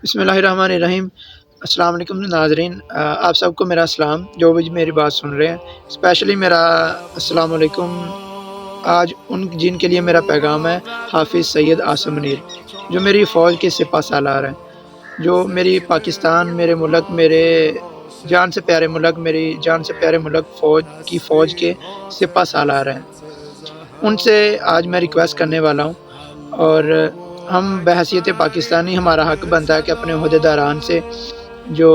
بسم اللہ الرحمن الرحیم۔ السلام علیکم ناظرین، آپ سب کو میرا السلام جو بھی میری بات سن رہے ہیں، اسپیشلی میرا السلام علیکم آج ان جن کے لیے میرا پیغام ہے حافظ سید عاصم منیر، جو میری فوج کے سپہ سالار ہیں، جو میری پاکستان، میرے ملک، میرے جان سے پیارے ملک، میری جان سے پیارے ملک فوج کے سپہ سالار ہیں۔ ان سے آج میں ریکویسٹ کرنے والا ہوں، اور ہم بحیثیت پاکستانی ہمارا حق بنتا ہے کہ اپنے عہدیداران سے، جو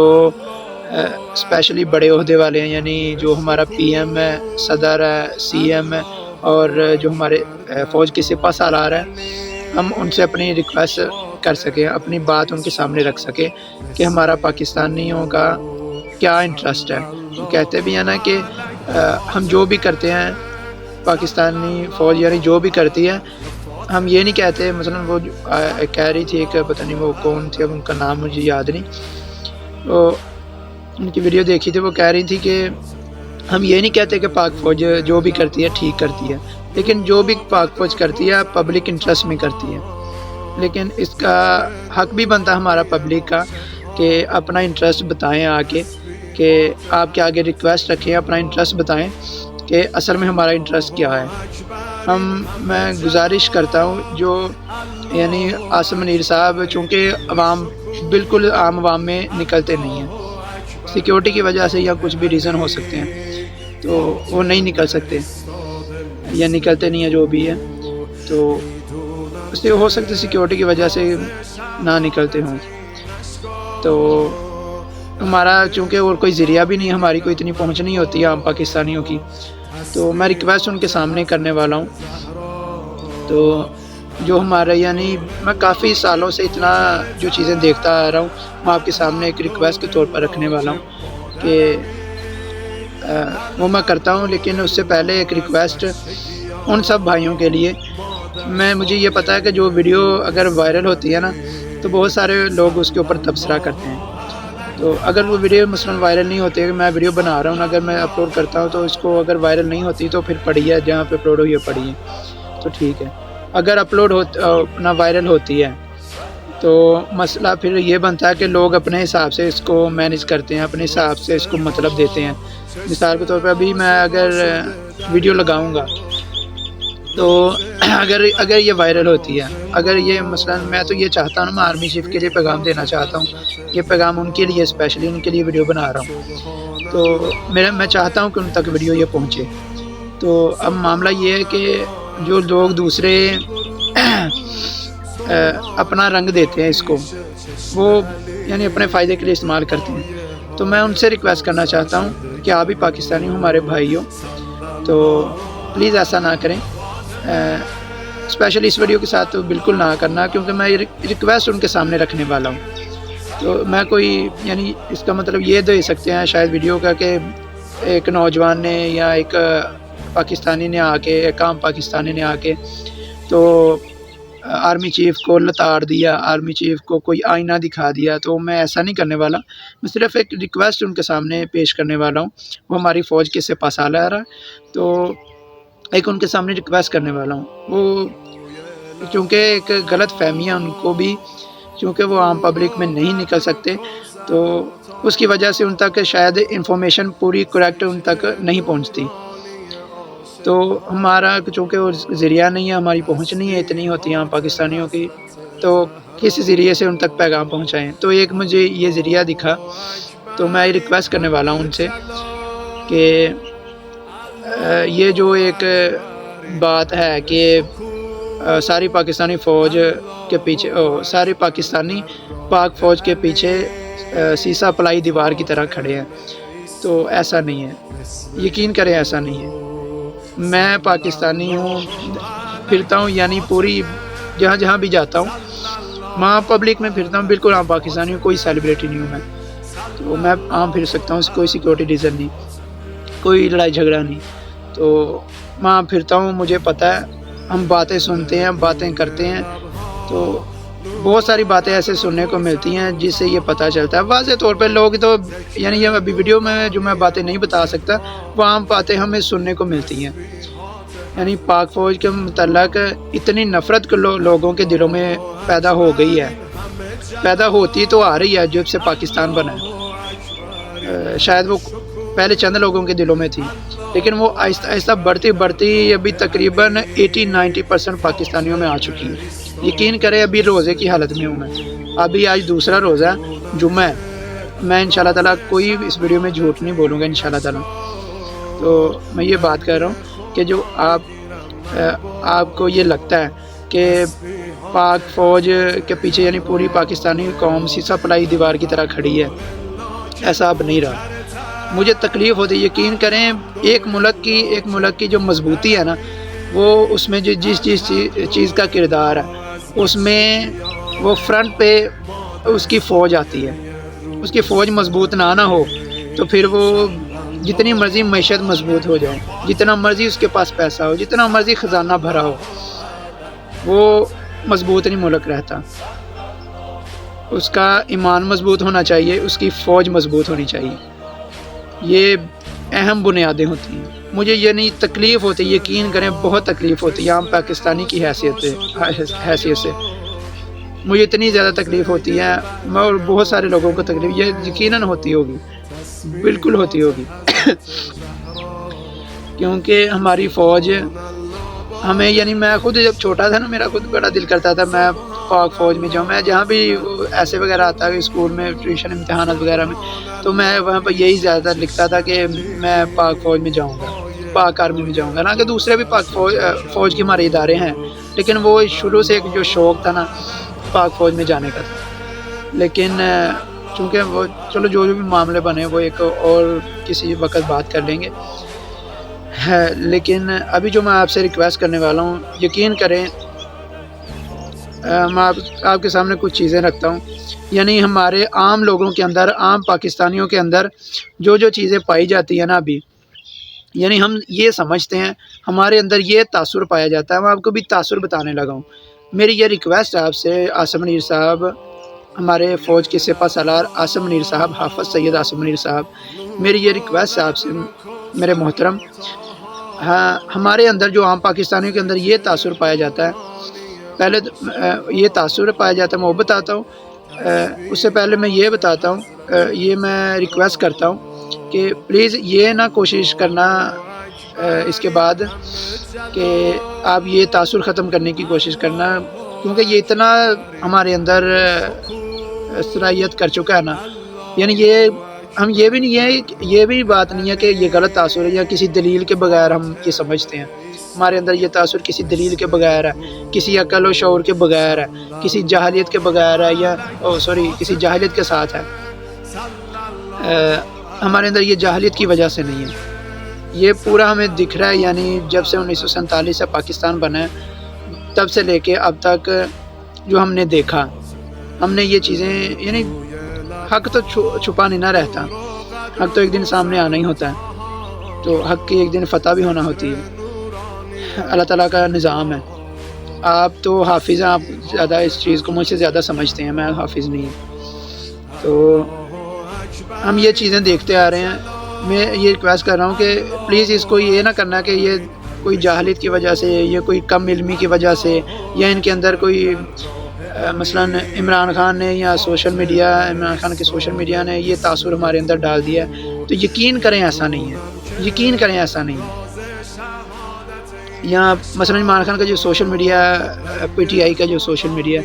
اسپیشلی بڑے عہدے والے ہیں، یعنی جو ہمارا پی ایم ہے، صدر ہے، سی ایم ہے، اور جو ہمارے فوج کے سپہ سالار ہیں، ہم ان سے اپنی ریکویسٹ کر سکیں، اپنی بات ان کے سامنے رکھ سکیں کہ ہمارا پاکستانیوں کا کیا انٹرسٹ ہے۔ وہ کہتے بھی ہیں نا کہ ہم جو بھی کرتے ہیں، پاکستانی فوج یعنی جو بھی کرتی ہے، ہم یہ نہیں کہتے، مثلا وہ کہہ رہی تھی ایک، پتہ نہیں وہ کون تھے، ان کا نام مجھے یاد نہیں، وہ ان کی ویڈیو دیکھی تھی، وہ کہہ رہی تھی کہ ہم یہ نہیں کہتے کہ پاک فوج جو بھی کرتی ہے ٹھیک کرتی ہے، لیکن جو بھی پاک فوج کرتی ہے پبلک انٹرسٹ میں کرتی ہے، لیکن اس کا حق بھی بنتا ہمارا پبلک کا کہ اپنا انٹرسٹ بتائیں آ کے، کہ آپ کے آگے ریکویسٹ رکھیں، اپنا انٹرسٹ بتائیں کہ اصل میں ہمارا انٹرسٹ کیا ہے۔ میں گزارش کرتا ہوں، جو یعنی عاصم منیر صاحب، چونکہ عوام بالکل عام عوام میں نکلتے نہیں ہیں، سیکیورٹی کی وجہ سے یا کچھ بھی ریزن ہو سکتے ہیں، تو وہ نہیں نکل سکتے یا نکلتے نہیں ہیں، جو بھی ہے، تو اس سے ہو سکتا ہے سیکیورٹی کی وجہ سے نہ نکلتے ہوں۔ تو ہمارا چونکہ اور کوئی ذریعہ بھی نہیں، ہماری کوئی اتنی پہنچ نہیں ہوتی ہے عام پاکستانیوں کی، تو میں ریکویسٹ ان کے سامنے کرنے والا ہوں۔ تو جو ہمارا یعنی میں کافی سالوں سے اتنا جو چیزیں دیکھتا آ رہا ہوں، میں آپ کے سامنے ایک ریکویسٹ کے طور پر رکھنے والا ہوں کہ وہ میں کرتا ہوں، لیکن اس سے پہلے ایک ریکویسٹ ان سب بھائیوں کے لیے۔ مجھے یہ پتہ ہے کہ جو ویڈیو اگر وائرل ہوتی ہے نا، تو بہت سارے لوگ اس کے اوپر تبصرہ کرتے ہیں، تو اگر وہ ویڈیو مثلاً وائرل نہیں ہوتی ہے، میں ویڈیو بنا رہا ہوں، اگر میں اپلوڈ کرتا ہوں تو اس کو اگر وائرل نہیں ہوتی تو پھر پڑھی ہے، جہاں پہ اپلوڈ ہوئی ہے پڑھی ہے، تو ٹھیک ہے۔ اگر اپلوڈ اپنا وائرل ہوتی ہے تو مسئلہ پھر یہ بنتا ہے کہ لوگ اپنے حساب سے اس کو مینیج کرتے ہیں، اپنے حساب سے اس کو مطلب دیتے ہیں۔ مثال کے طور پہ ابھی میں اگر ویڈیو لگاؤں گا تو اگر یہ وائرل ہوتی ہے، اگر یہ مثلا میں تو یہ چاہتا ہوں، میں آرمی چیف کے لیے پیغام دینا چاہتا ہوں، یہ پیغام ان کے لیے، اسپیشلی ان کے لیے ویڈیو بنا رہا ہوں، تو میں چاہتا ہوں کہ ان تک ویڈیو یہ پہنچے۔ تو اب معاملہ یہ ہے کہ جو لوگ دوسرے اپنا رنگ دیتے ہیں اس کو، وہ یعنی اپنے فائدے کے لیے استعمال کرتے ہیں، تو میں ان سے ریکویسٹ کرنا چاہتا ہوں کہ آپ بھی پاکستانی ہوں، ہمارے بھائی ہو، تو پلیز ایسا نہ کریں، اسپیشلی اس ویڈیو کے ساتھ تو بالکل نہ کرنا، کیونکہ میں ریکویسٹ ان کے سامنے رکھنے والا ہوں۔ تو میں کوئی یعنی اس کا مطلب یہ دے سکتے ہیں شاید ویڈیو کا کہ ایک نوجوان نے یا ایک پاکستانی نے آ کے، ایک عام پاکستانی نے آ کے تو آرمی چیف کو لتاڑ دیا، آرمی چیف کو کوئی آئینہ دکھا دیا، تو میں ایسا نہیں کرنے والا، میں صرف ایک ریکویسٹ ان کے سامنے پیش کرنے والا ہوں۔ وہ ہماری فوج کے سپہ سالار ہے، تو ایک ان کے سامنے ریکویسٹ کرنے والا ہوں۔ وہ چونکہ ایک غلط فہمی ہے ان کو بھی، چونکہ وہ عام پبلک میں نہیں نکل سکتے، تو اس کی وجہ سے ان تک شاید انفارمیشن پوری کریکٹ ان تک نہیں پہنچتی، تو ہمارا چونکہ وہ ذریعہ نہیں ہے، ہماری پہنچ نہیں ہے اتنی ہوتی ہے عام پاکستانیوں کی، تو کس ذریعے سے ان تک پیغام پہنچائیں۔ تو ایک مجھے یہ ذریعہ دکھا، تو میں ریکویسٹ کرنے والا ہوں ان سے کہ یہ جو ایک بات ہے کہ ساری پاکستانی فوج کے پیچھے، سارے پاکستانی پاک فوج کے پیچھے سیسا پلائی دیوار کی طرح کھڑے ہیں، تو ایسا نہیں ہے، یقین کریں ایسا نہیں ہے۔ میں پاکستانی ہوں، پھرتا ہوں، یعنی پوری جہاں جہاں بھی جاتا ہوں، وہاں پبلک میں پھرتا ہوں، بالکل عام پاکستانی ہوں، کوئی سیلیبریٹی نہیں ہوں میں، تو میں عام پھر سکتا ہوں، کوئی سیکورٹی ریزن نہیں، کوئی لڑائی جھگڑا نہیں، تو وہاں پھرتا ہوں، مجھے پتہ ہے، ہم باتیں سنتے ہیں، باتیں کرتے ہیں، تو بہت ساری باتیں ایسے سننے کو ملتی ہیں جس سے یہ پتہ چلتا ہے واضح طور پہ، لوگ تو یعنی یہ ابھی ویڈیو میں جو میں باتیں نہیں بتا سکتا، وہ عام باتیں ہمیں سننے کو ملتی ہیں، یعنی پاک فوج کے متعلق اتنی نفرت لوگوں کے دلوں میں پیدا ہو گئی ہے پیدا ہوتی تو آ رہی ہے جب سے پاکستان بنا ہے، شاید وہ پہلے چند لوگوں کے دلوں میں تھی، لیکن وہ آہستہ آہستہ بڑھتی بڑھتی ابھی تقریباً 80-90% پاکستانیوں میں آ چکی ہے۔ یقین کریں ابھی روزے کی حالت میں ہوں میں، ابھی آج دوسرا روزہ ہے، جمعہ ہے، میں انشاءاللہ تعالیٰ کوئی اس ویڈیو میں جھوٹ نہیں بولوں گا انشاءاللہ تعالیٰ۔ تو میں یہ بات کر رہا ہوں کہ جو آپ کو یہ لگتا ہے کہ پاک فوج کے پیچھے یعنی پوری پاکستانی قوم سی سپلائی دیوار کی طرح کھڑی ہے، ایسا اب نہیں رہا۔ مجھے تکلیف ہوتی ہے، یقین کریں ایک ملک کی جو مضبوطی ہے نا، وہ اس میں جو جس چیز کا کردار ہے اس میں وہ فرنٹ پہ اس کی فوج آتی ہے۔ اس کی فوج مضبوط نہ ہو تو پھر وہ جتنی مرضی معیشت مضبوط ہو جائے، جتنا مرضی اس کے پاس پیسہ ہو، جتنا مرضی خزانہ بھرا ہو، وہ مضبوط نہیں ملک رہتا۔ اس کا ایمان مضبوط ہونا چاہیے، اس کی فوج مضبوط ہونی چاہیے، یہ اہم بنیادیں ہوتی ہیں۔ مجھے یہ نہیں تکلیف ہوتی، یقین کریں بہت تکلیف ہوتی ہے عام پاکستانی کی حیثیت سے مجھے اتنی زیادہ تکلیف ہوتی ہے، اور بہت سارے لوگوں کو تکلیف یہ یقیناً ہوتی ہوگی، بالکل ہوتی ہوگی کیونکہ ہماری فوج ہمیں یعنی میں خود جب چھوٹا تھا نا، میرا خود بڑا دل کرتا تھا میں پاک فوج میں جاؤں۔ میں جہاں بھی ایسے وغیرہ آتا ہے اسکول میں ٹیوشن امتحانات وغیرہ میں، تو میں وہاں پہ یہی زیادہ تر لکھتا تھا کہ میں پاک فوج میں جاؤں گا، پاک آرمی میں جاؤں گا نا، کہ دوسرے بھی پاک فوج کے ہمارے ادارے ہیں، لیکن وہ شروع سے ایک جو شوق تھا نا پاک فوج میں جانے کا تھا۔ لیکن چونکہ وہ چلو جو بھی معاملے بنے وہ ایک اور کسی وقت بات کر لیں گے ہے، لیکن ابھی جو میں آپ سے ریکویسٹ کرنے والا ہوں، یقین کریں میں آپ کے سامنے کچھ چیزیں رکھتا ہوں، یعنی ہمارے عام لوگوں کے اندر، عام پاکستانیوں کے اندر جو چیزیں پائی جاتی ہیں نا ابھی، یعنی ہم یہ سمجھتے ہیں، ہمارے اندر یہ تاثر پایا جاتا ہے۔ میں آپ کو بھی تاثر بتانے لگا ہوں۔ میری یہ ریکویسٹ ہے آپ سے، عاصم منیر صاحب، ہمارے فوج کے سپہ سالار عاصم منیر صاحب، حافظ سید عاصم منیر صاحب، میری یہ ریکویسٹ ہے آپ سے میرے محترم، ہاں ہمارے اندر جو عام پاکستانیوں کے اندر یہ تاثر پایا جاتا ہے، پہلے یہ تاثر پایا جاتا ہے، میں وہ بتاتا ہوں۔ اس سے پہلے میں یہ بتاتا ہوں، یہ میں ریکویسٹ کرتا ہوں کہ پلیز یہ نہ کوشش کرنا اس کے بعد کہ آپ یہ تاثر ختم کرنے کی کوشش کرنا، کیونکہ یہ اتنا ہمارے اندر صلاحیت کر چکا ہے نا، یعنی ہم یہ بھی نہیں ہے، یہ بھی بات نہیں ہے کہ یہ غلط تاثر ہے یا کسی دلیل کے بغیر ہم یہ سمجھتے ہیں۔ ہمارے اندر یہ تاثر کسی دلیل کے بغیر ہے، کسی عقل و شعور کے بغیر ہے، کسی جاہلیت کے بغیر ہے، یا کسی جاہلیت کے ساتھ ہے۔ ہمارے اندر یہ جاہلیت کی وجہ سے نہیں ہے، یہ پورا ہمیں دکھ رہا ہے، یعنی جب سے 1947 سے پاکستان بنا ہے تب سے لے کے اب تک جو ہم نے دیکھا، ہم نے یہ چیزیں یعنی حق تو چھپا نہیں نہ رہتا، حق تو ایک دن سامنے آنا ہی ہوتا ہے، تو حق کی ایک دن فتح بھی ہونا ہوتی ہے، اللہ تعالیٰ کا نظام ہے۔ آپ تو حافظ ہیں، آپ زیادہ اس چیز کو مجھ سے زیادہ سمجھتے ہیں، میں حافظ نہیں ہوں، تو ہم یہ چیزیں دیکھتے آ رہے ہیں۔ میں یہ ریکویسٹ کر رہا ہوں کہ پلیز اس کو یہ نہ کرنا کہ یہ کوئی جاہلیت کی وجہ سے یا کوئی کم علمی کی وجہ سے یا ان کے اندر کوئی مثلا عمران خان نے یا عمران خان کے سوشل میڈیا نے یہ تاثر ہمارے اندر ڈال دیا ہے، تو یقین کریں ایسا نہیں ہے، یقین کریں ایسا نہیں ہے۔ یا مثلا عمران خان کا جو social media, P T I کا جو سوشل میڈیا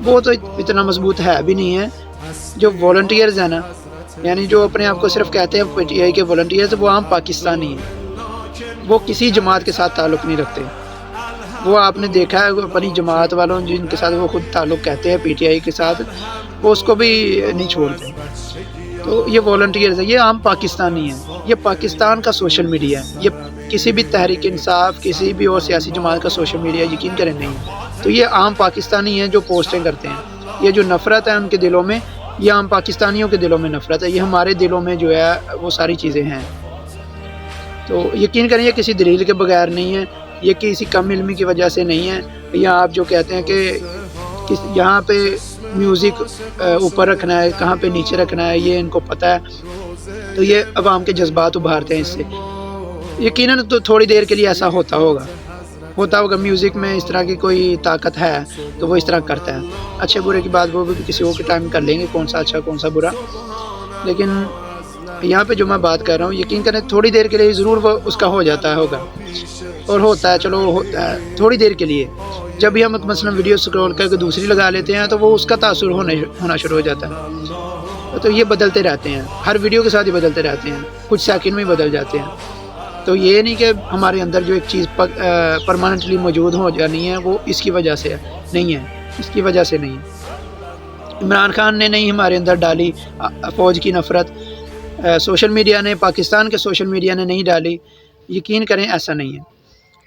وہ تو اتنا مضبوط ہے بھی نہیں ہے۔ جو والنٹیئرز ہیں نا، یعنی جو اپنے آپ کو صرف کہتے ہیں پی ٹی آئی کے والنٹیئرز، وہ عام پاکستانی ہیں، وہ کسی جماعت کے ساتھ تعلق نہیں رکھتے۔ وہ آپ نے دیکھا ہے اپنی جماعت والوں جن کے ساتھ وہ خود تعلق کہتے ہیں پی ٹی آئی کے ساتھ، وہ اس کو بھی نہیں چھوڑتے۔ تو یہ والنٹیئرز ہیں، یہ عام پاکستانی ہیں، یہ پاکستان کا سوشل میڈیا ہے، یہ کسی بھی تحریک انصاف، کسی بھی اور سیاسی جماعت کا سوشل میڈیا یقین کریں نہیں۔ تو یہ عام پاکستانی ہیں جو پوسٹیں کرتے ہیں، یہ جو نفرت ہے ان کے دلوں میں، یہ عام پاکستانیوں کے دلوں میں نفرت ہے، یہ ہمارے دلوں میں جو ہے وہ ساری چیزیں ہیں۔ تو یقین کریں یہ کسی دلیل کے بغیر نہیں ہے، یہ کسی کم علمی کی وجہ سے نہیں ہے، یا آپ جو کہتے ہیں کہ یہاں پہ میوزک اوپر رکھنا ہے، کہاں پہ نیچے رکھنا ہے، یہ ان کو پتہ ہے، تو یہ عوام کے جذبات ابھارتے ہیں اس سے۔ یقیناً تو تھوڑی دیر کے لیے ایسا ہوتا ہوگا، ہوتا ہوگا میوزک میں اس طرح کی کوئی طاقت ہے تو وہ اس طرح کرتا ہے. اچھے برے کی بات وہ بھی کسی اور کے ٹائم کر لیں گے، کون سا اچھا کون سا برا. لیکن یہاں پہ جو میں بات کر رہا ہوں، یقین کریں تھوڑی دیر کے لیے ضرور وہ اس کا ہو جاتا ہوگا، اور ہوتا ہے، چلو ہوتا ہے تھوڑی دیر کے لیے. جب بھی ہم مثلا ویڈیو سکرول کر کے دوسری لگا لیتے ہیں تو وہ اس کا تاثر ہونا شروع ہو جاتا ہے. تو یہ بدلتے رہتے ہیں، ہر ویڈیو کے ساتھ ہی بدلتے رہتے ہیں، کچھ سیکنڈ میں بدل جاتے ہیں. تو یہ نہیں کہ ہمارے اندر جو ایک چیز پرماننٹلی موجود ہو جانی ہے وہ اس کی وجہ سے نہیں ہے، اس کی وجہ سے نہیں ہے. عمران خان نے نہیں ہمارے اندر ڈالی فوج کی نفرت، سوشل میڈیا نے، پاکستان کے سوشل میڈیا نے نہیں ڈالی. یقین کریں ایسا نہیں ہے.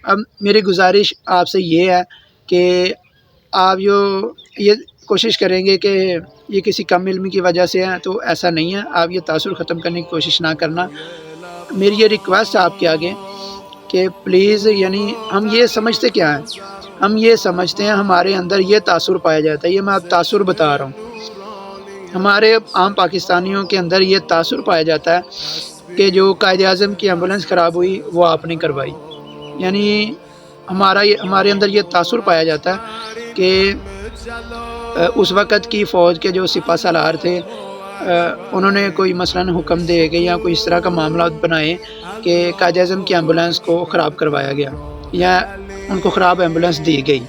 اب میری گزارش آپ سے یہ ہے کہ آپ یہ کوشش کریں گے کہ یہ کسی کم علمی کی وجہ سے ہے، تو ایسا نہیں ہے. آپ یہ تاثر ختم کرنے کی کوشش نہ کرنا. میری یہ ریکویسٹ ہے آپ کے آگے کہ پلیز، یعنی ہم یہ سمجھتے کیا ہیں، ہم یہ سمجھتے ہیں ہمارے اندر یہ تاثر پایا جاتا ہے. یہ میں آپ تاثر بتا رہا ہوں، ہمارے عام پاکستانیوں کے اندر یہ تاثر پایا جاتا ہے کہ جو قائد اعظم کی ایمبولینس خراب ہوئی وہ آپ نے کروائی. یعنی ہمارے اندر یہ تاثر پایا جاتا ہے کہ اس وقت کی فوج کے جو سپہ سالار تھے، انہوں نے کوئی مثلاً حکم دے کے یا کوئی اس طرح کا معاملات بنائے کہ قائد اعظم کی ایمبولینس کو خراب کروایا گیا یا ان کو خراب ایمبولینس دی گئی.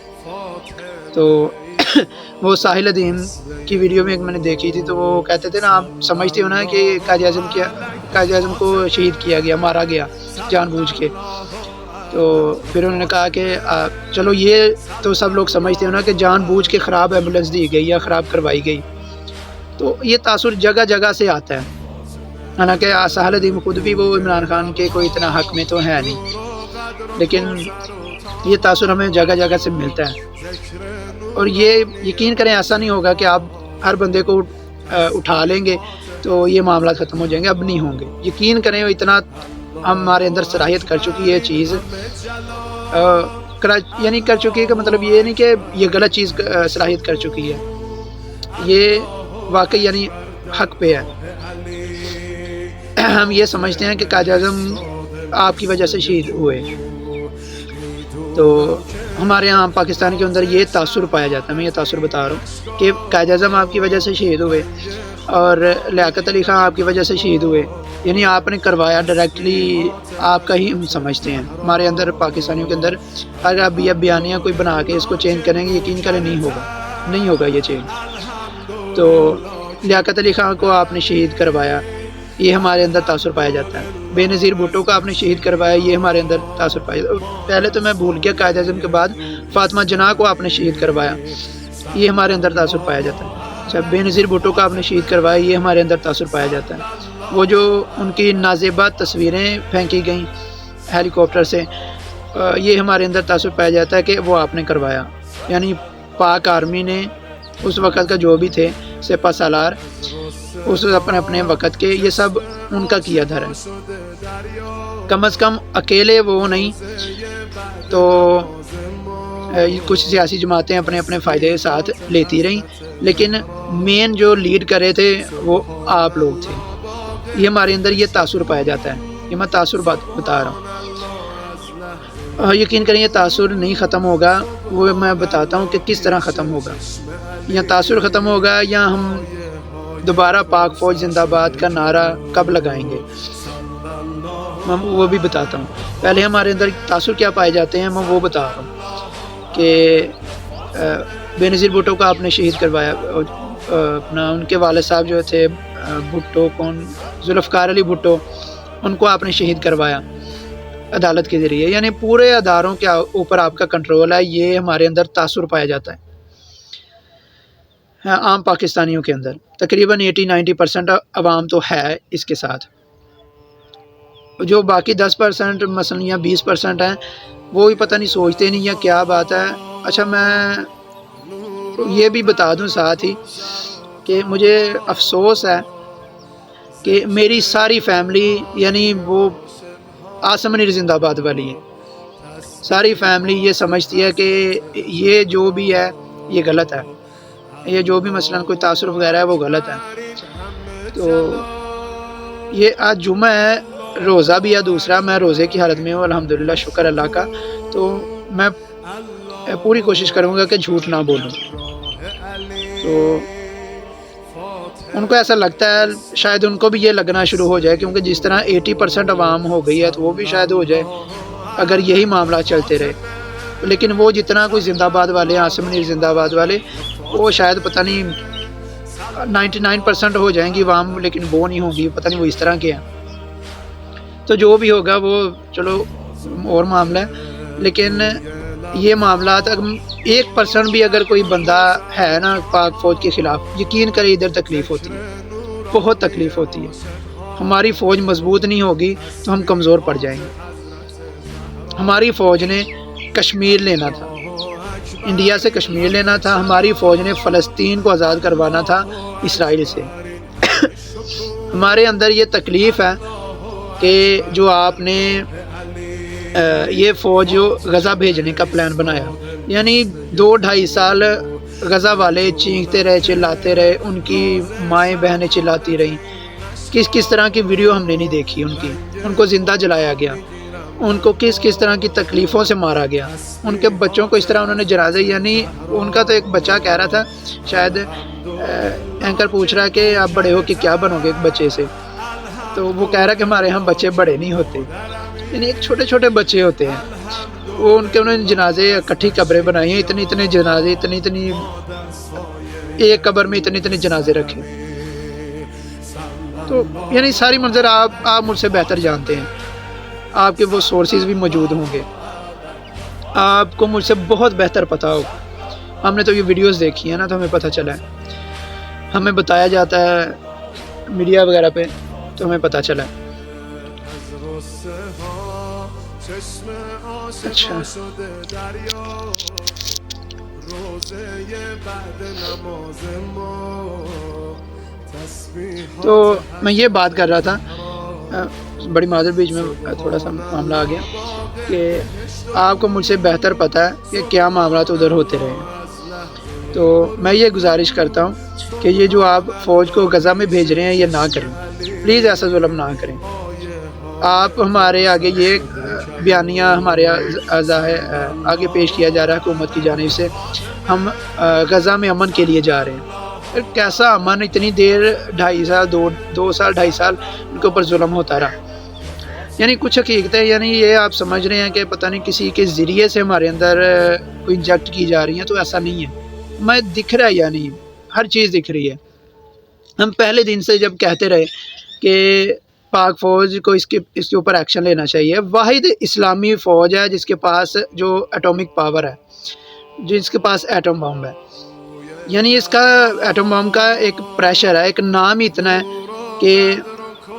تو وہ ساحل الدین کی ویڈیو میں ایک میں نے دیکھی تھی، تو وہ کہتے تھے نا، آپ سمجھتے ہو نا کہ قائد اعظم کو شہید کیا گیا، مارا گیا جان بوجھ کے. تو پھر انہوں نے کہا کہ چلو یہ تو سب لوگ سمجھتے ہو نا کہ جان بوجھ کے خراب ایمبولینس دی گئی یا خراب کروائی گئی. تو یہ تاثر جگہ جگہ سے آتا ہے. حالانکہ ساحل الدین خود بھی وہ عمران خان کے کوئی اتنا حق میں تو ہے نہیں، لیکن یہ تاثر ہمیں جگہ جگہ سے ملتا ہے. اور یہ یقین کریں ایسا نہیں ہوگا کہ آپ ہر بندے کو اٹھا لیں گے تو یہ معاملات ختم ہو جائیں گے، اب نہیں ہوں گے. یقین کریں اتنا ہمارے اندر صلاحیت کر چکی ہے چیز، یعنی کر چکی ہے کہ مطلب یہ نہیں کہ یہ غلط چیز صلاحیت کر چکی ہے، یہ واقعی یعنی حق پہ ہے. ہم یہ سمجھتے ہیں کہ قائد اعظم آپ کی وجہ سے شہید ہوئے، تو ہمارے یہاں پاکستان کے اندر یہ تاثر پایا جاتا ہے. میں یہ تاثر بتا رہا ہوں کہ قائد اعظم آپ کی وجہ سے شہید ہوئے اور لیاقت علی خان آپ کی وجہ سے شہید ہوئے. یعنی آپ نے کروایا ڈائریکٹلی، آپ کا ہی ہم سمجھتے ہیں. ہمارے اندر پاکستانیوں کے اندر اگر آپ یہ بیانیہ کوئی بنا کے اس کو چینج کریں گے، یقین کریں نہیں ہوگا یہ چینج. تو لیاقت علی خان کو آپ نے شہید کروایا، یہ ہمارے اندر تاثر پایا جاتا ہے. بے نظیر بھٹو کو آپ نے شہید کروایا، یہ ہمارے اندر تاثر پایا جاتا ہے. پہلے تو میں بھول گیا، قائد اعظم کے بعد فاطمہ جناح کو آپ نے شہید کروایا، یہ ہمارے اندر تاثر پایا جاتا ہے. اچھا، بے نظیر بھٹو کو آپ نے شہید کروایا، یہ ہمارے اندر تاثر پایا جاتا ہے. وہ جو ان کی نازیبہ تصویریں پھینکی گئیں ہیلی کاپٹر سے، یہ ہمارے اندر تاثر پایا جاتا ہے کہ وہ آپ نے کروایا. یعنی پاک آرمی نے اس وقت کا جو بھی تھے سپہ سالار، اس اپنے وقت کے، یہ سب ان کا کیا دھر ہے. کم از کم اکیلے وہ نہیں تو کچھ سیاسی جماعتیں اپنے اپنے فائدے کے ساتھ لیتی رہیں، لیکن مین جو لیڈ کر رہے تھے وہ آپ لوگ تھے. یہ ہمارے اندر یہ تاثر پایا جاتا ہے. یہ میں تاثر بتا رہا ہوں. یقین کریں یہ تاثر نہیں ختم ہوگا، وہ میں بتاتا ہوں کہ کس طرح ختم ہوگا. یا تاثر ختم ہوگا یا ہم دوبارہ پاک فوج زندہ باد کا نعرہ کب لگائیں گے، میں وہ بھی بتاتا ہوں. پہلے ہمارے اندر تاثر کیا پائے جاتے ہیں میں وہ بتا رہا ہوں کہ بے نظیر بھٹو کو آپ نے شہید کروایا، اپنا ان کے والد صاحب جو تھے بھٹو، ذوالفقار علی بھٹو، ان کو آپ نے شہید کروایا عدالت کے ذریعے. یعنی پورے اداروں کے اوپر آپ کا کنٹرول ہے. یہ ہمارے اندر تاثر پایا جاتا ہے عام پاکستانیوں کے اندر. تقریباً 80-90% عوام تو ہے اس کے ساتھ. جو باقی 10% مثلاً یا 20% ہیں، وہ بھی پتہ نہیں سوچتے نہیں یا کیا بات ہے. اچھا، میں یہ بھی بتا دوں ساتھ ہی کہ مجھے افسوس ہے کہ میری ساری فیملی، یعنی وہ آصم منیر زندہ باد والی ہے، ساری فیملی یہ سمجھتی ہے کہ یہ جو بھی ہے یہ غلط ہے. یہ جو بھی مثلاً کوئی تاثر وغیرہ ہے وہ غلط ہے. تو یہ آج جمعہ ہے، روزہ بھی ہے دوسرا، میں روزے کی حالت میں ہوں الحمدللہ، شکر اللہ کا. تو میں پوری کوشش کروں گا کہ جھوٹ نہ بولوں۔ تو ان کو ایسا لگتا ہے، شاید ان کو بھی یہ لگنا شروع ہو جائے، کیونکہ جس طرح 80% عوام ہو گئی ہے تو وہ بھی شاید ہو جائے اگر یہی معاملہ چلتے رہے۔ لیکن وہ جتنا کوئی زندہ آباد والے، عاصم منیر زندہ آباد والے، وہ شاید پتہ نہیں 99% ہو جائیں گی عوام، لیکن وہ نہیں ہوں گی، پتہ نہیں وہ اس طرح کے ہیں۔ تو جو بھی ہوگا وہ چلو اور معاملہ ہے، لیکن یہ معاملات 1% بھی اگر کوئی بندہ ہے نا پاک فوج کے خلاف، یقین کرے ادھر تکلیف ہوتی ہے، بہت تکلیف ہوتی ہے۔ ہماری فوج مضبوط نہیں ہوگی تو ہم کمزور پڑ جائیں گے۔ ہماری فوج نے کشمیر لینا تھا، انڈیا سے کشمیر لینا تھا، ہماری فوج نے فلسطین کو آزاد کروانا تھا اسرائیل سے۔ ہمارے اندر یہ تکلیف ہے کہ جو آپ نے یہ فوج جو غزہ بھیجنے کا پلان بنایا، یعنی 2-2.5 سال غزہ والے چینختے رہے، چلاتے رہے، ان کی مائیں بہنیں چلاتی رہیں، کس طرح کی ویڈیو ہم نے نہیں دیکھی ان کو زندہ جلایا گیا، ان کو کس طرح کی تکلیفوں سے مارا گیا، ان کے بچوں کو اس طرح انہوں نے جنازے، یعنی ان کا تو ایک بچہ کہہ رہا تھا، شاید اینکر پوچھ رہا ہے کہ آپ بڑے ہو کہ کیا بنو گے ایک بچے سے، تو وہ کہہ رہا ہے کہ ہمارے ہاں بچے بڑے نہیں ہوتے، یعنی ایک چھوٹے بچے ہوتے ہیں، وہ انہوں نے جنازے اکٹھی قبریں بنائی ہیں، اتنے جنازے، اتنی ایک قبر میں اتنے جنازے رکھے۔ تو یعنی ساری منظر آپ مجھ سے بہتر جانتے ہیں، آپ کے وہ سورسز بھی موجود ہوں گے، آپ کو مجھ سے بہت بہتر پتہ ہوگا۔ ہم نے تو یہ ویڈیوز دیکھی ہیں نا، تو ہمیں پتہ چلا ہے، ہمیں بتایا جاتا ہے میڈیا وغیرہ پہ، تو ہمیں پتہ چلا ہے۔ اچھا، تو میں یہ بات کر رہا تھا، بڑی معذرت، بیچ میں تھوڑا سا معاملہ آ گیا، کہ آپ کو مجھ سے بہتر پتہ ہے کہ کیا معاملات ادھر ہوتے رہے ہیں۔ تو میں یہ گزارش کرتا ہوں کہ یہ جو آپ فوج کو غزہ میں بھیج رہے ہیں یہ نہ کریں، پلیز ایسا ظلم نہ کریں۔ آپ ہمارے آگے یہ بیانیہ ہمارے آگے پیش کیا جا رہا ہے حکومت کی جانب سے، ہم غزہ میں امن کے لیے جا رہے ہیں۔ کیسا امن؟ اتنی دیر 2 سال 2.5 سال ان کے اوپر ظلم ہوتا رہا، یعنی کچھ حقیقتیں، یعنی یہ آپ سمجھ رہے ہیں کہ پتہ نہیں کسی کے ذریعے سے ہمارے اندر کوئی انجیکٹ کی جا رہی ہیں، تو ایسا نہیں ہے، میں دکھ رہا ہے، یعنی ہر چیز دکھ رہی ہے۔ ہم پہلے دن سے جب کہتے رہے کہ پاک فوج کو اس کے اوپر ایکشن لینا چاہیے، واحد اسلامی فوج ہے جس کے پاس جو ایٹامک پاور ہے، جس کے پاس ایٹم بم ہے، یعنی اس کا ایٹم بم کا ایک پریشر ہے، ایک نام ہی اتنا ہے کہ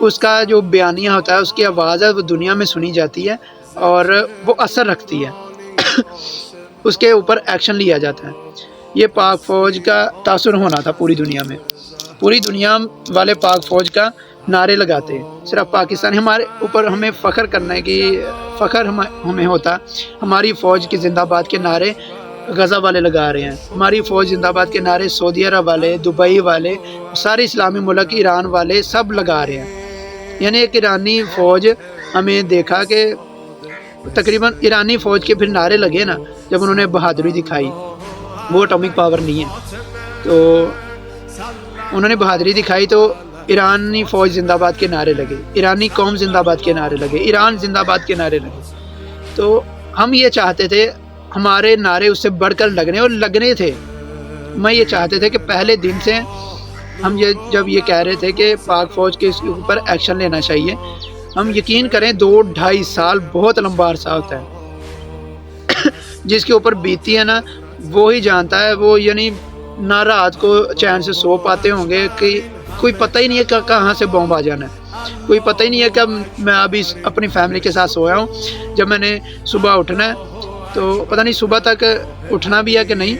اس کا جو بیانیہ ہوتا ہے، اس کی آواز ہے وہ دنیا میں سنی جاتی ہے اور وہ اثر رکھتی ہے، اس کے اوپر ایکشن لیا جاتا ہے۔ یہ پاک فوج کا تاثر ہونا تھا پوری دنیا میں، پوری دنیا والے پاک فوج کا نعرے لگاتے ہیں، صرف پاکستان ہمارے اوپر ہمیں فخر کرنے کی فخر ہمیں ہوتا، ہماری فوج کی زندہ باد کے نعرے غزہ والے لگا رہے ہیں، ہماری فوج زندہ باد کے نعرے سعودی عرب والے، دبئی والے، سارے اسلامی ملک، ایران والے سب لگا رہے ہیں۔ یعنی ایک ایرانی فوج، ہمیں دیکھا کہ تقریباً ایرانی فوج کے پھر نعرے لگے نا جب انہوں نے بہادری دکھائی، وہ اٹامک پاور نہیں ہے، تو انہوں نے بہادری دکھائی تو ایرانی فوج زندہ باد کے نعرے لگے، ایرانی قوم زندہ باد کے نعرے لگے، ایران زندہ باد کے نعرے لگے۔ تو ہم یہ چاہتے تھے ہمارے نعرے اس سے بڑھ کر لگنے تھے، میں یہ چاہتے تھے کہ پہلے دن سے ہم جب یہ کہہ رہے تھے کہ پاک فوج کے اس کے اوپر ایکشن لینا چاہیے، ہم یقین کریں 2-2.5 سال بہت لمبا عرصہ ہوتا ہے، جس کے اوپر بیتی ہے نا وہی جانتا ہے، وہ یعنی نہ رات کو چین سے سو پاتے ہوں گے، کہ کوئی پتہ ہی نہیں ہے کہ کہاں سے بم آ جانا ہے، کوئی پتہ ہی نہیں ہے کہ میں ابھی اپنی فیملی کے ساتھ سویا ہوں، جب میں نے صبح اٹھنا ہے تو پتہ نہیں صبح تک اٹھنا بھی ہے کہ نہیں،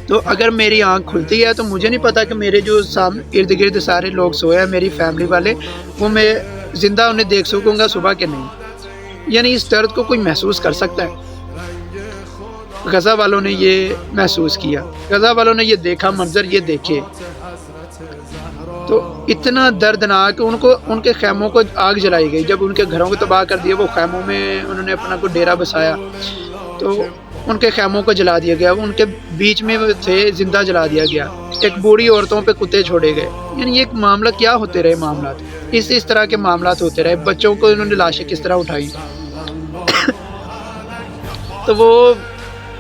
تو اگر میری آنکھ کھلتی ہے تو مجھے نہیں پتا کہ میرے جو ارد گرد سارے لوگ سوئے ہیں، میری فیملی والے، وہ میں زندہ انہیں دیکھ سکوں گا صبح کہ نہیں، یعنی اس درد کو کوئی محسوس کر سکتا ہے؟ غزہ والوں نے یہ محسوس کیا، غزہ والوں نے یہ دیکھا، منظر یہ دیکھے، تو اتنا دردناک، ان کے خیموں کو آگ جلائی گئی، جب ان کے گھروں کو تباہ کر دیا، وہ خیموں میں انہوں نے اپنا کوئی ڈیرا بسایا، تو ان کے خیموں کو جلا دیا گیا، ان کے بیچ میں وہ تھے زندہ جلا دیا گیا، ایک بوڑھی عورتوں پہ کتے چھوڑے گئے۔ یعنی یہ معاملہ کیا ہوتے رہے معاملات، اس طرح کے معاملات ہوتے رہے، بچوں کو انہوں نے لاشیں کس طرح اٹھائی۔ تو وہ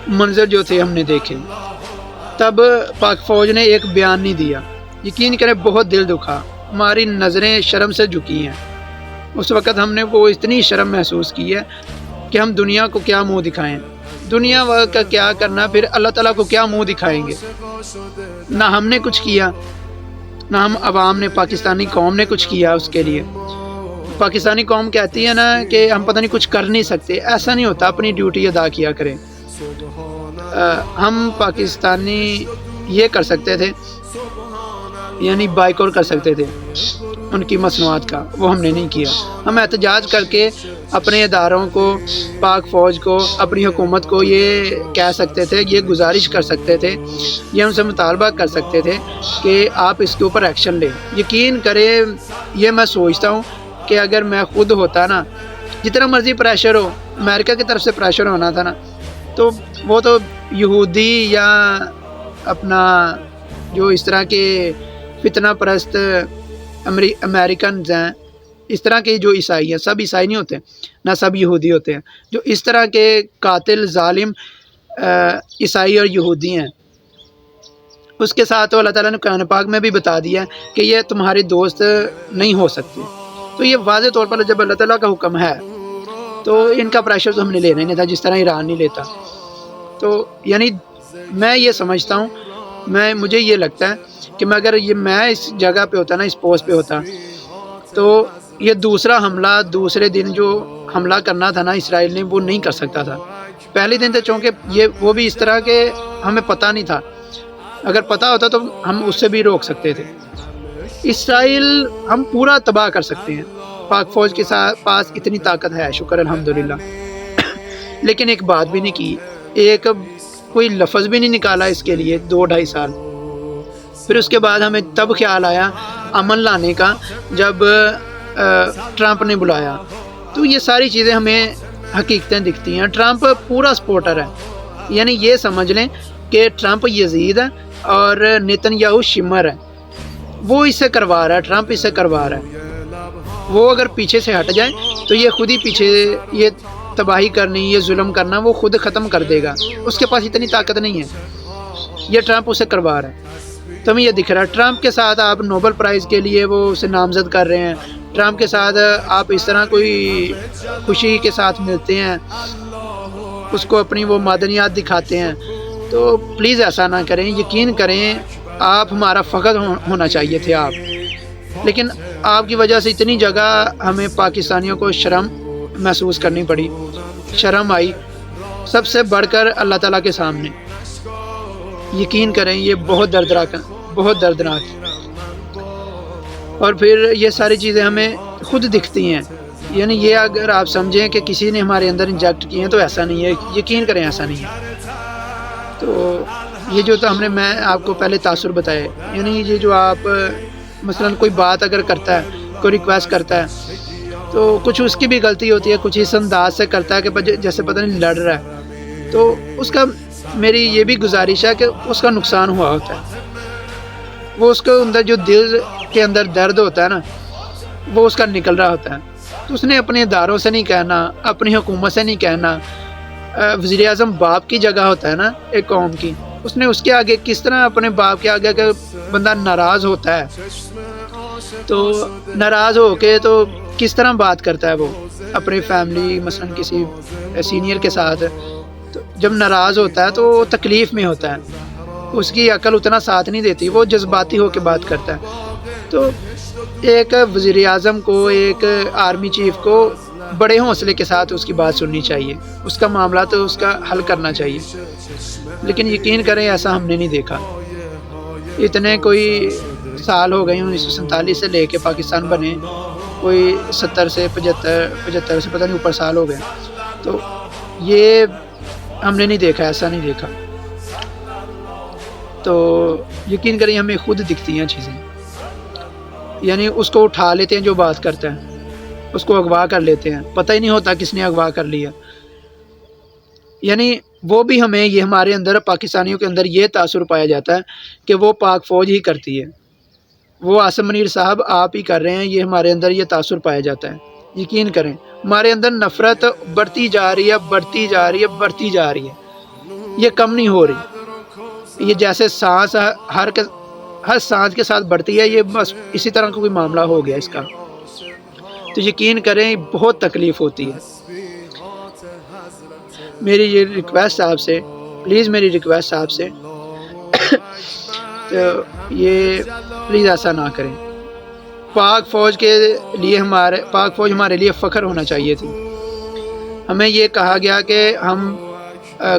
منظر جو تھے ہم نے دیکھے، تب پاک فوج نے ایک بیان نہیں دیا، یقین کریں بہت دل دکھا، ہماری نظریں شرم سے جھکی ہیں۔ اس وقت ہم نے وہ اتنی شرم محسوس کی ہے کہ ہم دنیا کو کیا منہ دکھائیں، دنیا کا کیا کرنا، پھر اللہ تعالیٰ کو کیا منہ دکھائیں گے۔ نہ ہم نے کچھ کیا، نہ ہم عوام نے، پاکستانی قوم نے کچھ کیا اس کے لیے۔ پاکستانی قوم کہتی ہے نا کہ ہم پتہ نہیں کچھ کر نہیں سکتے، ایسا نہیں ہوتا، اپنی ڈیوٹی ادا کیا کریں۔ ہم پاکستانی یہ کر سکتے تھے، یعنی بائیکاٹ کر سکتے تھے ان کی مصنوعات کا، وہ ہم نے نہیں کیا۔ ہم احتجاج کر کے اپنے اداروں کو، پاک فوج کو، اپنی حکومت کو یہ کہہ سکتے تھے، یہ گزارش کر سکتے تھے، یہ ان سے مطالبہ کر سکتے تھے کہ آپ اس کے اوپر ایکشن لیں۔ یقین کریں، یہ میں سوچتا ہوں کہ اگر میں خود ہوتا نا، جتنا مرضی پریشر ہو، امریکہ کی طرف سے پریشر ہونا تھا نا، تو وہ تو یہودی یا اپنا جو اس طرح کے فتنہ پرست امریکنز ہیں، اس طرح کے جو عیسائی ہیں، سب عیسائی نہیں ہوتے، نہ سب یہودی ہوتے ہیں، جو اس طرح کے قاتل ظالم عیسائی اور یہودی ہیں، اس کے ساتھ تو اللہ تعالیٰ نے قرآن پاک میں بھی بتا دیا ہے کہ یہ تمہارے دوست نہیں ہو سکتے۔ تو یہ واضح طور پر جب اللہ تعالیٰ کا حکم ہے تو ان کا پریشر تو ہم نے لینا ہی نہیں تھا، جس طرح ایران نہیں لیتا۔ تو یعنی میں یہ سمجھتا ہوں، مجھے یہ لگتا ہے کہ میں اگر میں اس جگہ پہ ہوتا نا، اس پوسٹ پہ ہوتا، تو یہ دوسرا حملہ دوسرے دن جو حملہ کرنا تھا نا اسرائیل نے، وہ نہیں کر سکتا تھا۔ پہلے دن تو چونکہ وہ بھی اس طرح کے ہمیں پتہ نہیں تھا، اگر پتہ ہوتا تو ہم اس سے بھی روک سکتے تھے۔ اسرائیل ہم پورا تباہ کر سکتے ہیں، پاک فوج کے پاس اتنی طاقت ہے، شکر الحمدللہ۔ لیکن ایک بات بھی نہیں کی، ایک کوئی لفظ بھی نہیں نکالا اس کے لیے 2-2.5 سال۔ پھر اس کے بعد ہمیں تب خیال آیا امن لانے کا جب ٹرمپ نے بلایا۔ تو یہ ساری چیزیں ہمیں حقیقتیں دکھتی ہیں۔ ٹرمپ پورا سپورٹر ہے، یعنی یہ سمجھ لیں کہ ٹرمپ یزید ہے اور نیتن یاہو شمر ہے، وہ اس سے کروا رہا ہے، ٹرمپ اس سے کروا رہا ہے۔ وہ اگر پیچھے سے ہٹ جائے تو یہ خود ہی پیچھے، یہ تباہی کرنی، یہ ظلم کرنا وہ خود ختم کر دے گا، اس کے پاس اتنی طاقت نہیں ہے، یہ ٹرمپ اسے کروا رہا ہے۔ تو ہمیں یہ دکھ رہا ہے، ٹرمپ کے ساتھ آپ نوبل پرائز کے لیے وہ اسے نامزد کر رہے ہیں، ٹرمپ کے ساتھ آپ اس طرح کوئی خوشی کے ساتھ ملتے ہیں، اس کو اپنی وہ معدنیات دکھاتے ہیں، تو پلیز ایسا نہ کریں، یقین کریں آپ ہمارا فخر ہونا چاہیے تھے آپ، لیکن آپ کی وجہ سے اتنی جگہ ہمیں پاکستانیوں کو شرم محسوس کرنی پڑی، شرم آئی، سب سے بڑھ کر اللہ تعالیٰ کے سامنے۔ یقین کریں یہ بہت دردناک، اور پھر یہ ساری چیزیں ہمیں خود دکھتی ہیں، یعنی یہ اگر آپ سمجھیں کہ کسی نے ہمارے اندر انجیکٹ کیے ہیں تو ایسا نہیں ہے، یقین کریں ایسا نہیں ہے۔ تو یہ جو تو میں آپ کو پہلے تاثر بتائے، یعنی یہ جو آپ مثلا کوئی بات اگر کرتا ہے، کوئی ریکویسٹ کرتا ہے، تو کچھ اس کی بھی غلطی ہوتی ہے، کچھ اس انداز سے کرتا ہے کہ جیسے پتہ نہیں لڑ رہا ہے، تو اس کا میری یہ بھی گزارش ہے کہ اس کا نقصان ہوا ہوتا ہے، وہ اس کے اندر جو دل کے اندر درد ہوتا ہے نا، وہ اس کا نکل رہا ہوتا ہے، تو اس نے اپنے اداروں سے نہیں کہنا، اپنی حکومت سے نہیں کہنا۔ وزیر اعظم باپ کی جگہ ہوتا ہے نا ایک قوم کی، اس نے اس کے آگے کس طرح اپنے باپ کے آگے کہ بندہ ناراض ہوتا ہے، تو ناراض ہو کے تو کس طرح بات کرتا ہے وہ اپنی فیملی مثلا کسی سینئر کے ساتھ، تو جب ناراض ہوتا ہے تو وہ تکلیف میں ہوتا ہے، اس کی عقل اتنا ساتھ نہیں دیتی، وہ جذباتی ہو کے بات کرتا ہے۔ تو ایک وزیر اعظم کو، ایک آرمی چیف کو بڑے حوصلے کے ساتھ اس کی بات سننی چاہیے، اس کا معاملہ تو اس کا حل کرنا چاہیے، لیکن یقین کریں ایسا ہم نے نہیں دیکھا۔ اتنے کوئی سال ہو گئے 1947 سے لے کے پاکستان بنے، کوئی 70 سے 75 سے پتہ نہیں اوپر سال ہو گئے، تو یہ ہم نے نہیں دیکھا، ایسا نہیں دیکھا۔ تو یقین کریں ہمیں خود دکھتی ہیں چیزیں، یعنی اس کو اٹھا لیتے ہیں جو بات کرتا ہے، اس کو اغوا کر لیتے ہیں، پتہ ہی نہیں ہوتا کس نے اغوا کر لیا۔ یعنی وہ بھی ہمیں یہ ہمارے اندر پاکستانیوں کے اندر یہ تاثر پایا جاتا ہے کہ وہ پاک فوج ہی کرتی ہے، وہ عاصم منیر صاحب آپ ہی کر رہے ہیں، یہ ہمارے اندر یہ تاثر پایا جاتا ہے۔ یقین کریں ہمارے اندر نفرت بڑھتی جا رہی ہے، بڑھتی جا رہی ہے، بڑھتی جا رہی ہے، یہ کم نہیں ہو رہی۔ یہ جیسے سانس ہر سانس کے ساتھ بڑھتی ہے، یہ بس اسی طرح کا کوئی معاملہ ہو گیا اس کا۔ تو یقین کریں بہت تکلیف ہوتی ہے۔ میری یہ ریکویسٹ آپ سے، پلیز میری ریکویسٹ آپ سے تو یہ پلیز ایسا نہ کریں۔ پاک فوج کے لیے پاک فوج ہمارے لیے فخر ہونا چاہیے تھی۔ ہمیں یہ کہا گیا کہ ہم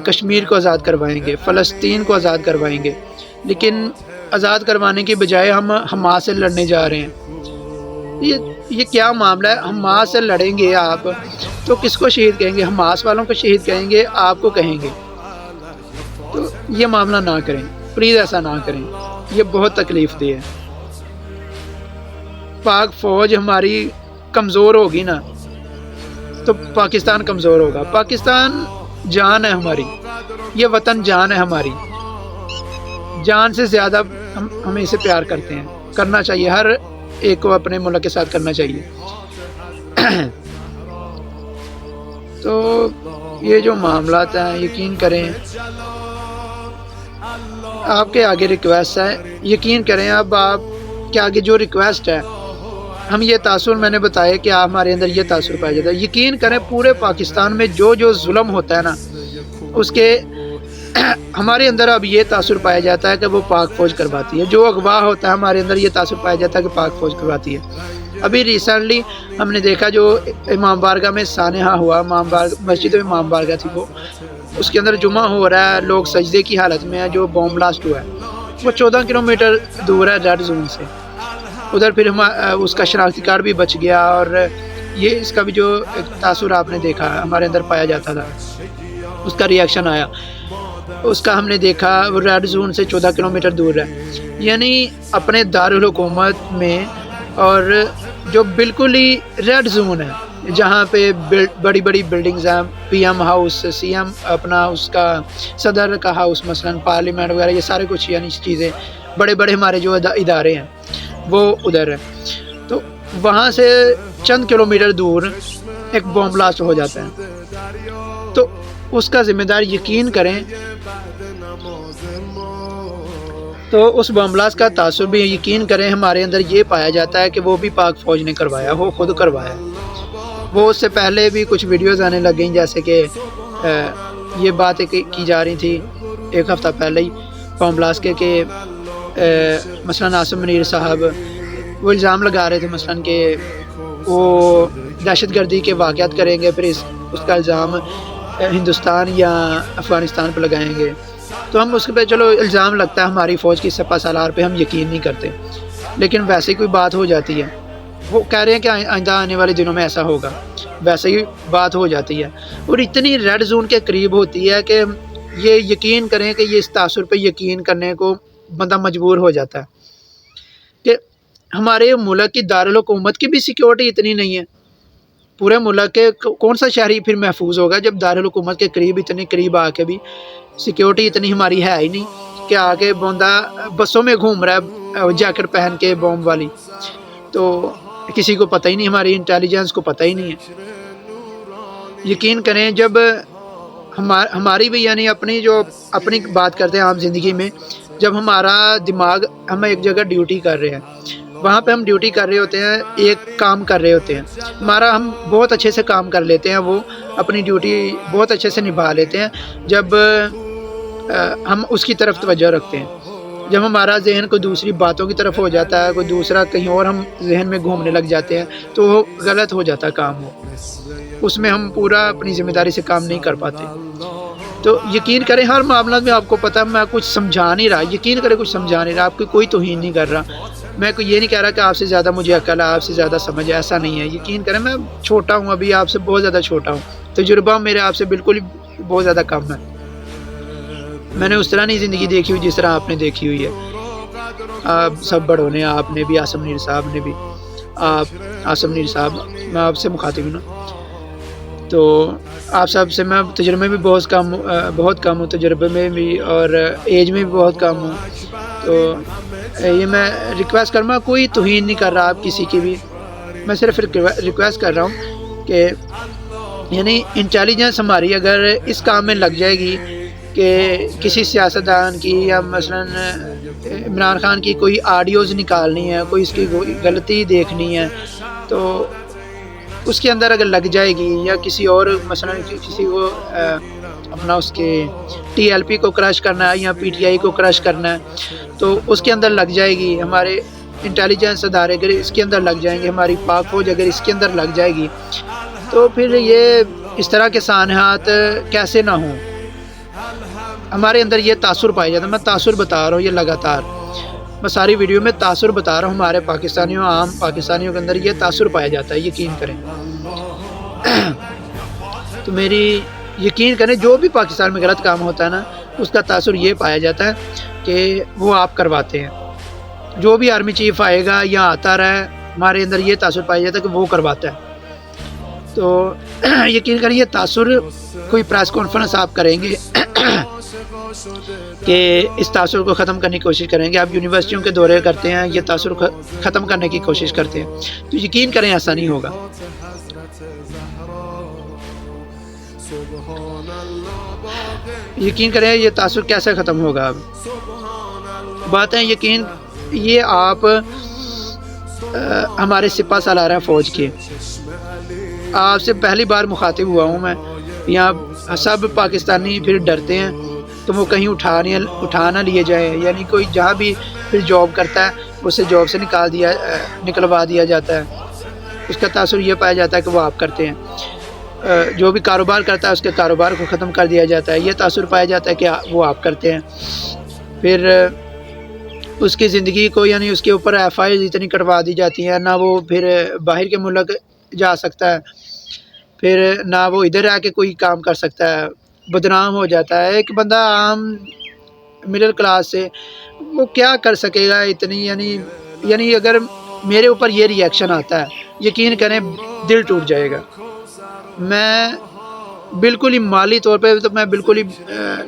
کشمیر کو آزاد کروائیں گے، فلسطین کو آزاد کروائیں گے، لیکن آزاد کروانے کی بجائے ہم حماس سے لڑنے جا رہے ہیں۔ یہ کیا معاملہ ہے؟ حماس سے لڑیں گے آپ تو کس کو شہید کہیں گے؟ حماس والوں کو شہید کہیں گے؟ آپ کو کہیں گے؟ تو یہ معاملہ نہ کریں، پلیز ایسا نہ کریں، یہ بہت تکلیف دہ ہے۔ پاک فوج ہماری کمزور ہوگی نا تو پاکستان کمزور ہوگا۔ پاکستان جان ہے ہماری، یہ وطن جان ہے ہماری، جان سے زیادہ ہم اسے پیار کرتے ہیں، کرنا چاہیے، ہر ایک کو اپنے ملک کے ساتھ کرنا چاہیے۔ تو یہ جو معاملات ہیں یقین کریں، آپ کے آگے ریکویسٹ ہے، یقین کریں اب آپ کے آگے جو ریکویسٹ ہے، ہم یہ تاثر میں نے بتایا کہ آپ ہمارے اندر یہ تاثر پایا جاتا ہے۔ یقین کریں پورے پاکستان میں جو ظلم ہوتا ہے نا اس کے ہمارے اندر اب یہ تاثر پایا جاتا ہے کہ وہ پاک فوج کرواتی ہے۔ جو اغوا ہوتا ہے ہمارے اندر یہ تاثر پایا جاتا ہے کہ پاک فوج کرواتی ہے۔ ابھی ریسنٹلی ہم نے دیکھا جو امام بارگاہ میں سانحہ ہوا، مسجد میں امام بارگاہ تھی، وہ اس کے اندر جمعہ ہو رہا ہے، لوگ سجدے کی حالت میں ہے، جو بوم بلاسٹ ہوا ہے وہ 14 کلومیٹر دور ہے ریڈ زون سے۔ ادھر پھر اس کا شناختی کارڈ بھی بچ گیا، اور یہ اس کا بھی جو تاثر آپ نے دیکھا ہمارے اندر پایا جاتا تھا، اس کا ریئیکشن آیا، اس کا ہم نے دیکھا وہ ریڈ زون سے 14 کلومیٹر دور ہے۔ یعنی اپنے دارالحکومت میں اور جو بالکل ہی ریڈ زون ہے جہاں پہ بڑی بڑی بلڈنگز ہیں، P M house, C M اپنا اس کا صدر کا ہاؤس مثلاً، پارلیمنٹ وغیرہ، یہ سارے کچھ یعنی چیزیں بڑے بڑے ہمارے جو ادارے ہیں وہ ادھر ہے۔ تو وہاں سے چند کلومیٹر دور ایک بوم بلاسٹ ہو جاتا ہے، تو اس کا ذمہ دار یقین کریں، تو اس بم بلاسٹ کا تاثر بھی یقین کریں ہمارے اندر یہ پایا جاتا ہے کہ وہ بھی پاک فوج نے کروایا، وہ خود کروایا۔ وہ اس سے پہلے بھی کچھ ویڈیوز آنے لگ گئیں، جیسے کہ یہ باتیں کی جا رہی تھی ایک ہفتہ پہلے ہی بم بلاسٹ کے کہ مثلاً عاصم منیر صاحب وہ الزام لگا رہے تھے مثلاً کہ وہ دہشت گردی کے واقعات کریں گے، پھر اس کا الزام ہندوستان یا افغانستان پہ لگائیں گے۔ تو ہم اس پہ چلو الزام لگتا ہے ہماری فوج کی سپہ سالار پہ، ہم یقین نہیں کرتے، لیکن ویسے ہی کوئی بات ہو جاتی ہے، وہ کہہ رہے ہیں کہ آئندہ آنے والے دنوں میں ایسا ہوگا، ویسے ہی بات ہو جاتی ہے، اور اتنی ریڈ زون کے قریب ہوتی ہے کہ یہ یقین کریں کہ یہ اس تاثر پہ یقین کرنے کو بندہ مجبور ہو جاتا ہے کہ ہمارے ملک کی دارالحکومت کی بھی سیکیورٹی اتنی نہیں ہے۔ پورے ملک کے کون سا شہری پھر محفوظ ہوگا جب دارالحکومت کے قریب، اتنے قریب آ کے بھی سیکیورٹی اتنی ہماری ہے ہی نہیں کہ آگے بندہ بسوں میں گھوم رہا ہے جیکٹ پہن کے بوم والی، تو کسی کو پتہ ہی نہیں، ہماری انٹیلیجنس کو پتہ ہی نہیں ہے۔ یقین کریں جب ہماری بھی یعنی اپنی بات کرتے ہیں عام زندگی میں، جب ہمارا دماغ، ہم ایک جگہ ڈیوٹی کر رہے ہیں، وہاں پہ ہم ڈیوٹی کر رہے ہوتے ہیں، ایک کام کر رہے ہوتے ہیں، ہم بہت اچھے سے کام کر لیتے ہیں، وہ اپنی ڈیوٹی بہت اچھے سے نبھا لیتے ہیں جب ہم اس کی طرف توجہ رکھتے ہیں۔ جب ہمارا ذہن کوئی دوسری باتوں کی طرف ہو جاتا ہے، کوئی دوسرا کہیں اور ہم ذہن میں گھومنے لگ جاتے ہیں، تو وہ غلط ہو جاتا ہے کام، اس میں ہم پورا اپنی ذمہ داری سے کام نہیں کر پاتے۔ تو یقین کریں ہر معاملات میں آپ کو پتہ ہے میں کچھ سمجھا نہیں رہا، یقین کریں کچھ سمجھا نہیں رہا، آپ کی کوئی توہین نہیں کر رہا، میں یہ نہیں کہہ رہا کہ آپ سے زیادہ مجھے عقل ہے، آپ سے زیادہ سمجھ ہے، ایسا نہیں ہے۔ یقین کریں میں چھوٹا ہوں، ابھی آپ سے بہت زیادہ چھوٹا ہوں، تجربہ میرے آپ سے بالکل ہی بہت زیادہ کم ہے، میں نے اس طرح نہیں زندگی دیکھی ہوئی جس طرح آپ نے دیکھی ہوئی ہے۔ آپ سب بڑوں نے، آپ نے بھی، عاصم منیر صاحب نے بھی، عاصم منیر صاحب، میں آپ سے مخاطب ہوں نا۔ تو آپ سب سے میں تجربے میں بہت کم ہوں، تجربے میں بھی اور ایج میں بھی بہت کم ہوں. تو یہ میں ریکویسٹ کروں گا، کوئی توہین نہیں کر رہا آپ کسی کی بھی، میں صرف ریکویسٹ کر رہا ہوں کہ یعنی انٹیلیجنس ہماری اگر اس کام میں لگ جائے گی کہ کسی سیاستدان کی یا مثلا عمران خان کی کوئی آڈیوز نکالنی ہے، کوئی اس کی غلطی دیکھنی ہے، تو اس کے اندر اگر لگ جائے گی، یا کسی اور مثلا کسی کو اپنا اس کے ٹی ایل پی کو کرش کرنا ہے یا پی ٹی آئی کو کرش کرنا ہے، تو اس کے اندر لگ جائے گی، ہمارے انٹیلیجنس ادارے اگر اس کے اندر لگ جائیں گے، ہماری پاک فوج اگر اس کے اندر لگ جائے گی، تو پھر یہ اس طرح کے سانحات کیسے نہ ہوں. ہمارے اندر یہ تاثر پایا جاتا ہے، میں تاثر بتا رہا ہوں، یہ لگاتار میں ساری ویڈیو میں تاثر بتا رہا ہوں، ہمارے پاکستانیوں، عام پاکستانیوں کے اندر یہ تاثر پایا جاتا ہے، یقین کریں. تو میری یقین کریں، جو بھی پاکستان میں غلط کام ہوتا ہے نا، اس کا تاثر یہ پایا جاتا ہے کہ وہ آپ کرواتے ہیں. جو بھی آرمی چیف آئے گا یا آتا رہا ہے، ہمارے اندر یہ تاثر پایا جاتا ہے کہ وہ کرواتا ہے. تو یقین کریں، یہ تاثر کوئی پریس کانفرنس آپ کریں گے کہ اس تاثر کو ختم کرنے کی کوشش کریں گے، آپ یونیورسٹیوں کے دورے کرتے ہیں، یہ تاثر ختم کرنے کی کوشش کرتے ہیں، تو یقین کریں ایسا نہیں ہوگا. یقین کریں یہ تاثر کیسے ختم ہوگا. اب بات ہے یقین، یہ آپ ہمارے سپہ سالار ہیں فوج کے، آپ سے پہلی بار مخاطب ہوا ہوں میں. یہاں سب پاکستانی پھر ڈرتے ہیں تو وہ کہیں اٹھا نہ لیے جائیں، یعنی کوئی جہاں بھی پھر جاب کرتا ہے اسے جاب سے نکلوا دیا جاتا ہے. اس کا تاثر یہ پایا جاتا ہے کہ وہ آپ کرتے ہیں. جو بھی کاروبار کرتا ہے اس کے کاروبار کو ختم کر دیا جاتا ہے، یہ تاثر پایا جاتا ہے کہ وہ آپ کرتے ہیں. پھر اس کی زندگی کو، یعنی اس کے اوپر ایف آئی اتنی کٹوا دی جاتی ہیں، نہ وہ پھر باہر کے ملک جا سکتا ہے، پھر نہ وہ ادھر آ کے کوئی کام کر سکتا ہے، بدنام ہو جاتا ہے. ایک بندہ عام مڈل کلاس سے وہ کیا کر سکے گا اتنی، یعنی اگر میرے اوپر یہ ری ایکشن آتا ہے، یقین کریں دل ٹوٹ جائے گا. میں بالکل ہی مالی طور پہ تو میں بالکل ہی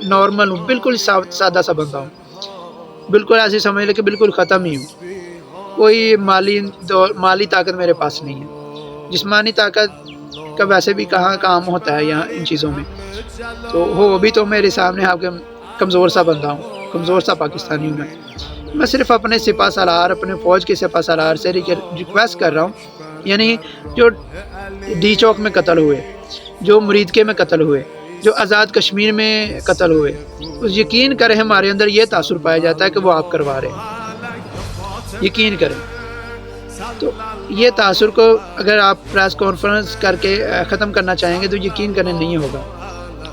نارمل ہوں، بالکل سادہ سا بندہ ہوں، بالکل ایسے سمجھ لے کہ بالکل ختم ہی ہوں. کوئی مالی طاقت میرے پاس نہیں ہے. جسمانی طاقت کا ویسے بھی کہاں کام ہوتا ہے یہاں ان چیزوں میں، تو وہ بھی تو میرے سامنے آپ کے کمزور سا بندہ ہوں، کمزور سا پاکستانی ہوں. میں صرف اپنے سپہ سالار، اپنے فوج کے سپہ سالار سے ریکویسٹ کر رہا ہوں، یعنی جو ڈی چوک میں قتل ہوئے، جو مریدکے میں قتل ہوئے، جو آزاد کشمیر میں قتل ہوئے، یقین کریں ہمارے اندر یہ تاثر پایا جاتا ہے کہ وہ آپ کروا رہے ہیں. یقین کریں. تو یہ تاثر کو اگر آپ پریس کانفرنس کر کے ختم کرنا چاہیں گے تو یقین کریں نہیں ہوگا.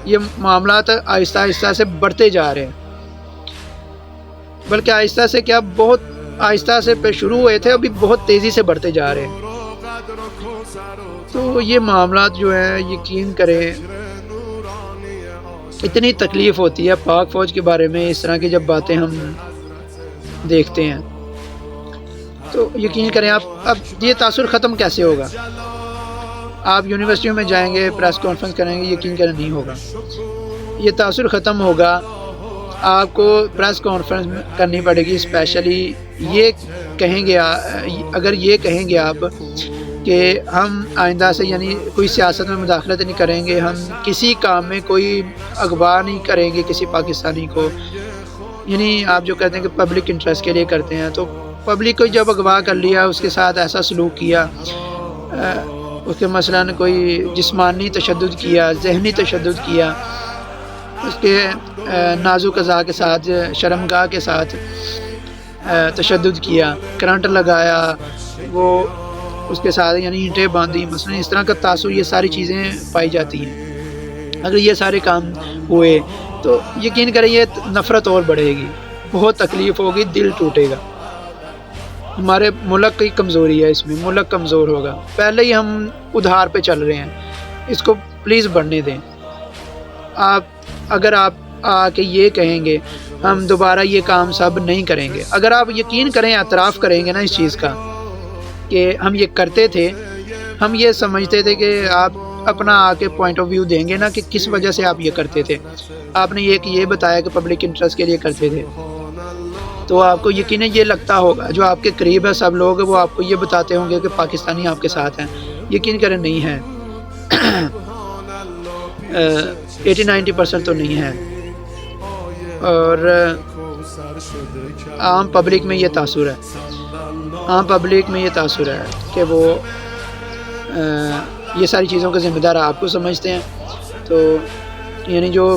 یہ معاملات آہستہ آہستہ سے بڑھتے جا رہے ہیں، بلکہ آہستہ سے کیا، بہت آہستہ سے پہ شروع ہوئے تھے، ابھی بہت تیزی سے بڑھتے جا رہے ہیں. تو یہ معاملات جو ہیں، یقین کریں اتنی تکلیف ہوتی ہے پاک فوج کے بارے میں اس طرح کی جب باتیں ہم دیکھتے ہیں، تو یقین کریں اب یہ تاثر ختم کیسے ہوگا. آپ یونیورسٹیوں میں جائیں گے، پریس کانفرنس کریں گے، یقین کریں نہیں ہوگا. یہ تاثر ختم ہوگا، آپ کو پریس کانفرنس کرنی پڑے گی. اسپیشلی یہ کہیں گے، اگر یہ کہیں گے آپ کہ ہم آئندہ سے یعنی کوئی سیاست میں مداخلت نہیں کریں گے، ہم کسی کام میں کوئی اغوا نہیں کریں گے کسی پاکستانی کو، یعنی آپ جو کہتے ہیں کہ پبلک انٹرسٹ کے لیے کرتے ہیں، تو پبلک کو جب اغوا کر لیا، اس کے ساتھ ایسا سلوک کیا، اس کے مثلاً کوئی جسمانی تشدد کیا، ذہنی تشدد کیا، اس کے نازک اعضاء کے ساتھ، شرمگاہ کے ساتھ تشدد کیا، کرنٹ لگایا، وہ اس کے ساتھ یعنی اینٹیں باندھی، مثلا اس طرح کا تاثر، یہ ساری چیزیں پائی جاتی ہیں. اگر یہ سارے کام ہوئے تو یقین کریں یہ نفرت اور بڑھے گی، بہت تکلیف ہوگی، دل ٹوٹے گا. ہمارے ملک کی کمزوری ہے اس میں، ملک کمزور ہوگا. پہلے ہی ہم ادھار پہ چل رہے ہیں، اس کو پلیز بڑھنے دیں. اگر آپ آ کے یہ کہیں گے ہم دوبارہ یہ کام سب نہیں کریں گے، اگر آپ یقین کریں، اعتراف کریں گے نا اس چیز کا کہ ہم یہ کرتے تھے، ہم یہ سمجھتے تھے کہ آپ اپنا آ کے پوائنٹ آف ویو دیں گے نا کہ کس وجہ سے آپ یہ کرتے تھے. آپ نے یہ بتایا کہ پبلک انٹرسٹ کے لیے کرتے تھے، تو آپ کو یقیناً یہ لگتا ہوگا، جو آپ کے قریب ہے سب لوگ وہ آپ کو یہ بتاتے ہوں گے کہ پاکستانی آپ کے ساتھ ہیں. یقین کریں نہیں ہے. 80-90% تو نہیں ہے. اور عام پبلک میں یہ تاثر ہے کہ وہ یہ ساری چیزوں کا ذمہ دار آپ کو سمجھتے ہیں. تو یعنی جو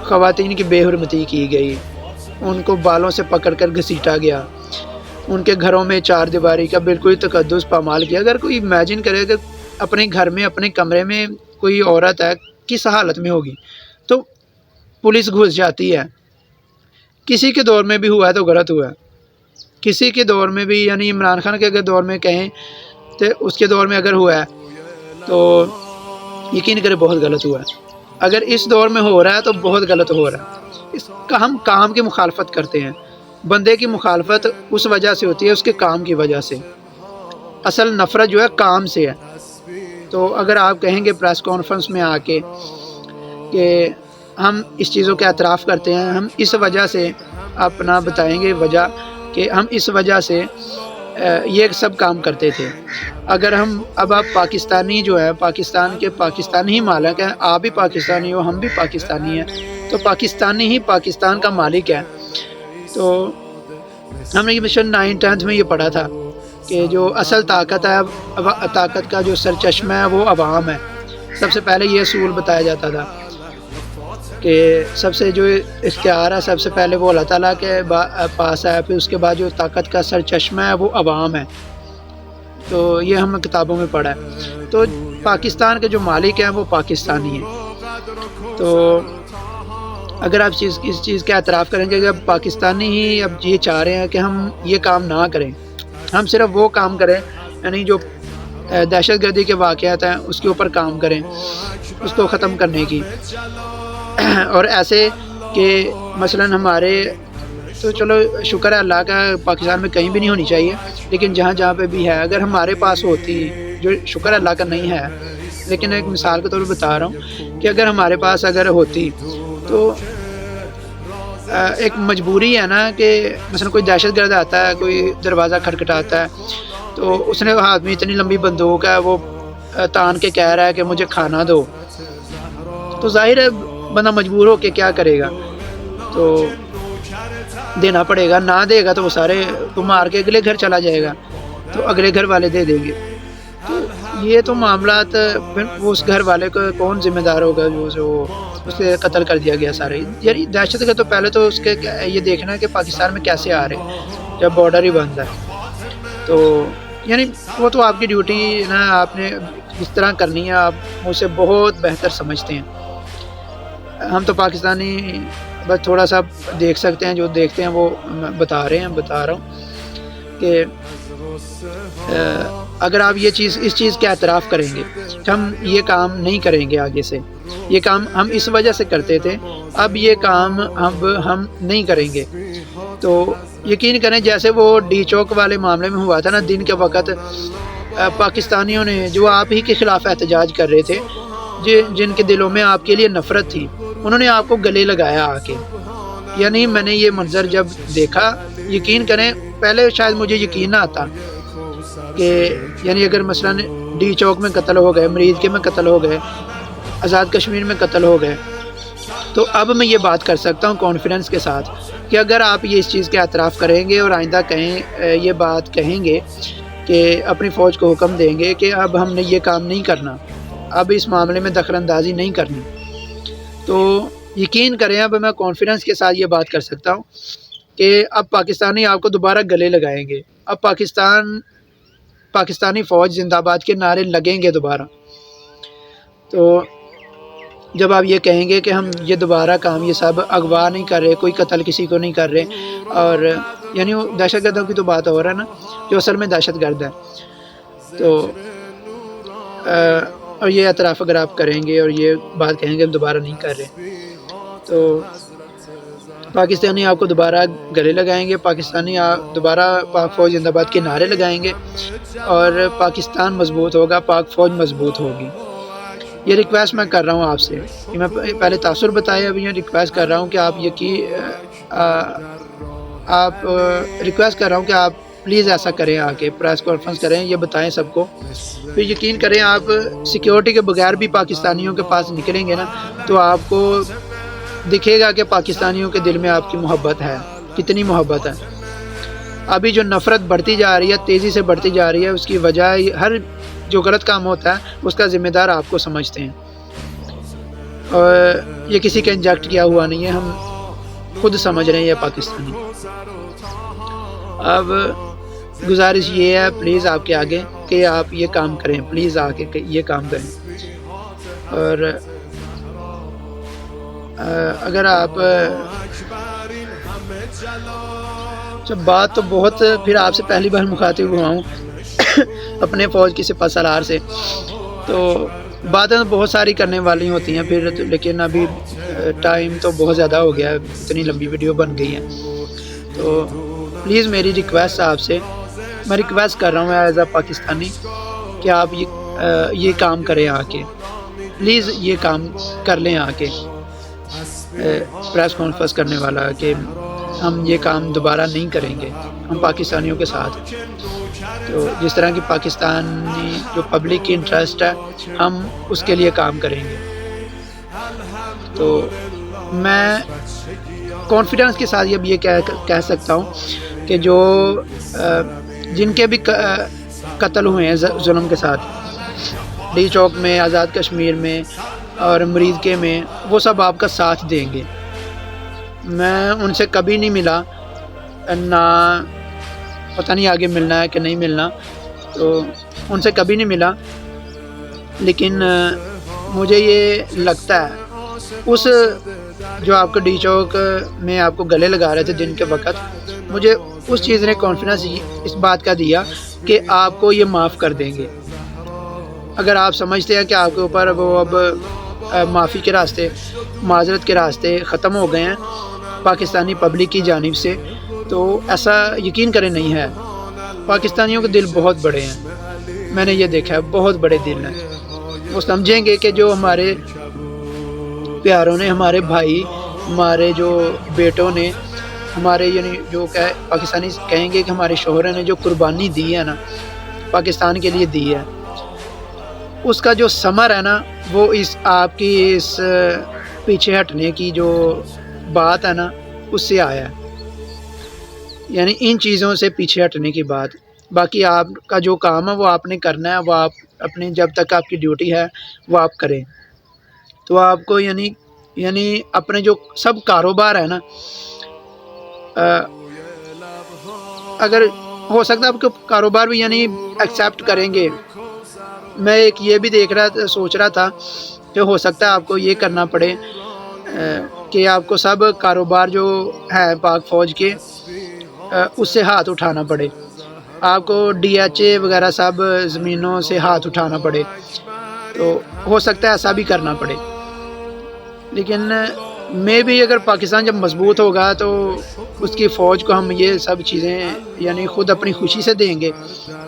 خواتین کی بے حرمتی کی گئی، ان کو بالوں سے پکڑ کر گھسیٹا گیا، ان کے گھروں میں چار دیواری کا بالکل تقدس پامال کیا. اگر کوئی امیجن کرے کہ اپنے گھر میں اپنے کمرے میں کوئی عورت ہے کس حالت میں ہوگی، تو پولیس گھس جاتی ہے. کسی کے دور میں بھی ہوا ہے تو غلط ہوا ہے. کسی کے دور میں بھی، یعنی عمران خان کے اگر دور میں کہیں تو اس کے دور میں اگر ہوا ہے تو یقین کرے بہت غلط ہوا ہے. اگر اس دور میں ہو رہا ہے تو بہت غلط ہو رہا ہے. اس کا ہم کام کی مخالفت کرتے ہیں. بندے کی مخالفت اس وجہ سے ہوتی ہے، اس کے کام کی وجہ سے. اصل نفرت جو ہے کام سے ہے. تو اگر آپ کہیں گے پریس کانفرنس میں آ کے کہ ہم اس چیزوں کے اعتراف کرتے ہیں، ہم اس وجہ سے اپنا بتائیں گے وجہ کہ ہم اس وجہ سے یہ سب کام کرتے تھے. اگر اب آپ پاکستانی جو ہے، پاکستان کے پاکستانی ہی مالک ہیں، آپ بھی پاکستانی ہو، ہم بھی پاکستانی ہیں، تو پاکستانی ہی پاکستان کا مالک ہے. تو ہم نے یہ مشن 9th میں یہ پڑھا تھا کہ جو اصل طاقت ہے، طاقت کا جو سرچشمہ ہے وہ عوام ہے. سب سے پہلے یہ اصول بتایا جاتا تھا کہ سب سے جو اختیار ہے سب سے پہلے وہ اللہ تعالیٰ کے پاس ہے، پھر اس کے بعد جو طاقت کا سرچشمہ ہے وہ عوام ہے. تو یہ ہم نے کتابوں میں پڑھا ہے. تو پاکستان کے جو مالک ہیں وہ پاکستانی ہیں. تو اگر آپ اس چیز کا اعتراف کریں گے کہ اب پاکستانی ہی اب یہ چاہ رہے ہیں کہ ہم یہ کام نہ کریں، ہم صرف وہ کام کریں، یعنی جو دہشت گردی کے واقعات ہیں اس کے اوپر کام کریں، اس کو ختم کرنے کی. اور ایسے کہ مثلا ہمارے تو چلو شکر ہے اللہ کا، پاکستان میں کہیں بھی نہیں ہونی چاہیے، لیکن جہاں پہ بھی ہے اگر ہمارے پاس ہوتی، جو شکر اللہ کا نہیں ہے، لیکن ایک مثال کے طور پر بتا رہا ہوں کہ اگر ہمارے پاس اگر ہوتی تو ایک مجبوری ہے نا کہ مثلا کوئی دہشت گرد آتا ہے، کوئی دروازہ کھٹکھٹاتا ہے، تو اس نے ہاتھ میں اتنی لمبی بندوق ہے، وہ تان کے کہہ رہا ہے کہ مجھے کھانا دو، تو ظاہر ہے بندہ مجبور ہو کے کیا کرے گا، تو دینا پڑے گا. نہ دے گا تو وہ سارے کو مار کے اگلے گھر چلا جائے گا، تو اگلے گھر والے دے دیں گے. تو یہ تو معاملات پھر وہ اس گھر والے کو کون ذمہ دار ہوگا جو اسے قتل کر دیا گیا سارے. یعنی دہشت گرد تو پہلے تو اس کے یہ دیکھنا کہ پاکستان میں کیسے آ رہے ہیں جب بارڈر ہی بند ہے. تو یعنی وہ تو آپ کی ڈیوٹی نا، آپ نے اس طرح کرنی ہے، آپ مجھ سے بہت بہتر سمجھتے ہیں. ہم تو پاکستانی بس تھوڑا سا دیکھ سکتے ہیں، جو دیکھتے ہیں وہ بتا رہا ہوں کہ اگر آپ اس چیز کے اعتراف کریں گے کہ ہم یہ کام نہیں کریں گے آگے سے، یہ کام ہم اس وجہ سے کرتے تھے، اب یہ کام اب ہم نہیں کریں گے. تو یقین کریں جیسے وہ ڈی چوک والے معاملے میں ہوا تھا نا، دن کے وقت پاکستانیوں نے جو آپ ہی کے خلاف احتجاج کر رہے تھے، جن کے دلوں میں آپ کے لیے نفرت تھی، انہوں نے آپ کو گلے لگایا آ کے. یعنی میں نے یہ منظر جب دیکھا، یقین کریں پہلے شاید مجھے یقین نہ آتا کہ یعنی اگر مثلا ڈی چوک میں قتل ہو گئے، مریض کے میں قتل ہو گئے، آزاد کشمیر میں قتل ہو گئے، تو اب میں یہ بات کر سکتا ہوں کانفیڈنس کے ساتھ کہ اگر آپ یہ اس چیز کے اعتراف کریں گے اور آئندہ یہ بات کہیں گے کہ اپنی فوج کو حکم دیں گے کہ اب ہم نے یہ کام نہیں کرنا، اب اس معاملے میں دخل اندازی نہیں کرنی، تو یقین کریں اب میں کانفیڈنس کے ساتھ یہ بات کر سکتا ہوں کہ اب پاکستانی آپ کو دوبارہ گلے لگائیں گے. اب پاکستانی فوج زندہ باد کے نعرے لگیں گے دوبارہ. تو جب آپ یہ کہیں گے کہ ہم یہ دوبارہ کام یہ سب اغوا نہیں کر رہے، کوئی قتل کسی کو نہیں کر رہے، اور یعنی وہ دہشت گردوں کی تو بات ہو رہا ہے نا، جو اصل میں دہشت گرد ہے، تو اور یہ اعتراف اگر آپ کریں گے اور یہ بات کہیں گے ہم دوبارہ نہیں کر رہے، تو پاکستانی آپ کو دوبارہ گلے لگائیں گے، پاکستانی دوبارہ پاک فوج زندہ باد کے نعرے لگائیں گے، اور پاکستان مضبوط ہوگا، پاک فوج مضبوط ہوگی. یہ ریکویسٹ میں کر رہا ہوں آپ سے کہ میں پہلے تاثر بتایا، ابھی یہ ریکویسٹ کر رہا ہوں کہ آپ ریکویسٹ کر رہا ہوں کہ آپ پلیز ایسا کریں، آ کے پریس کانفرنس کریں، یہ بتائیں سب کو. پھر یقین کریں آپ سیکیورٹی کے بغیر بھی پاکستانیوں کے پاس نکلیں گے نا تو آپ کو دکھے گا کہ پاکستانیوں کے دل میں آپ کی محبت ہے، کتنی محبت ہے. ابھی جو نفرت بڑھتی جا رہی ہے، تیزی سے بڑھتی جا رہی ہے، اس کی وجہ ہر جو غلط کام ہوتا ہے اس کا ذمہ دار آپ کو سمجھتے ہیں. اور یہ کسی کا انجیکٹ کیا ہوا نہیں ہے، ہم خود سمجھ رہے ہیں یہ پاکستانی. اب گزارش یہ ہے پلیز آپ کے آگے کہ آپ یہ کام کریں، پلیز آ کے یہ کام کریں. اور اگر آپ جب بات تو بہت پھر آپ سے پہلی بار مخاطب ہوا ہوں اپنے فوج کی سپہ سالار سے، تو باتیں بہت ساری کرنے والی ہوتی ہیں پھر، لیکن ابھی ٹائم تو بہت زیادہ ہو گیا ہے، اتنی لمبی ویڈیو بن گئی ہے. تو پلیز میری ریکویسٹ آپ سے، میں ریکویسٹ کر رہا ہوں ایز اے پاکستانی کہ آپ یہ کام کریں، آ کے پلیز یہ کام کر لیں، آ کے پریس کانفرنس کرنے والا کہ ہم یہ کام دوبارہ نہیں کریں گے ہم پاکستانیوں کے ساتھ. تو جس طرح کی پاکستانی جو پبلک کی انٹرسٹ ہے ہم اس کے لیے کام کریں گے. تو میں کانفیڈنس کے ساتھ اب یہ کہہ سکتا ہوں کہ جو جن کے بھی قتل ہوئے ہیں ظلم کے ساتھ، ڈی چوک میں، آزاد کشمیر میں اور مریدکے میں، وہ سب آپ کا ساتھ دیں گے. میں ان سے کبھی نہیں ملا، نہ پتہ نہیں آگے ملنا ہے کہ نہیں ملنا، تو ان سے کبھی نہیں ملا. لیکن مجھے یہ لگتا ہے اس جو آپ کو ڈی چوک میں آپ کو گلے لگا رہے تھے دن کے وقت، مجھے اس چیز نے کانفیڈنس اس بات کا دیا کہ آپ کو یہ معاف کر دیں گے. اگر آپ سمجھتے ہیں کہ آپ کے اوپر وہ اب معافی کے راستے، معذرت کے راستے ختم ہو گئے ہیں پاکستانی پبلک کی جانب سے، تو ایسا یقین کریں نہیں ہے. پاکستانیوں کے دل بہت بڑے ہیں، میں نے یہ دیکھا ہے، بہت بڑے دل ہیں. وہ سمجھیں گے کہ جو ہمارے پیاروں نے، ہمارے بھائی، ہمارے جو بیٹوں نے، ہمارے یعنی جو پاکستانی کہیں گے کہ ہمارے شوہروں نے جو قربانی دی ہے نا پاکستان کے لیے دی ہے، اس کا جو ثمر ہے نا وہ اس آپ کی اس پیچھے ہٹنے کی جو بات ہے نا اس سے آیا ہے. یعنی ان چیزوں سے پیچھے ہٹنے کی بات. باقی آپ کا جو کام ہے وہ آپ نے کرنا ہے، وہ آپ اپنی جب تک آپ کی ڈیوٹی ہے وہ آپ کریں. تو آپ کو یعنی اپنے جو سب کاروبار ہے نا، اگر ہو سکتا ہے آپ کے کاروبار بھی یعنی ایکسیپٹ کریں گے. میں ایک یہ بھی سوچ رہا تھا کہ ہو سکتا ہے آپ کو یہ کرنا پڑے کہ آپ کو سب کاروبار جو ہے پاک فوج کے اس سے ہاتھ اٹھانا پڑے، آپ کو ڈی ایچ اے وغیرہ سب زمینوں سے ہاتھ اٹھانا پڑے. تو ہو سکتا ہے ایسا بھی کرنا پڑے. لیکن میں بھی اگر پاکستان جب مضبوط ہوگا تو اس کی فوج کو ہم یہ سب چیزیں یعنی خود اپنی خوشی سے دیں گے،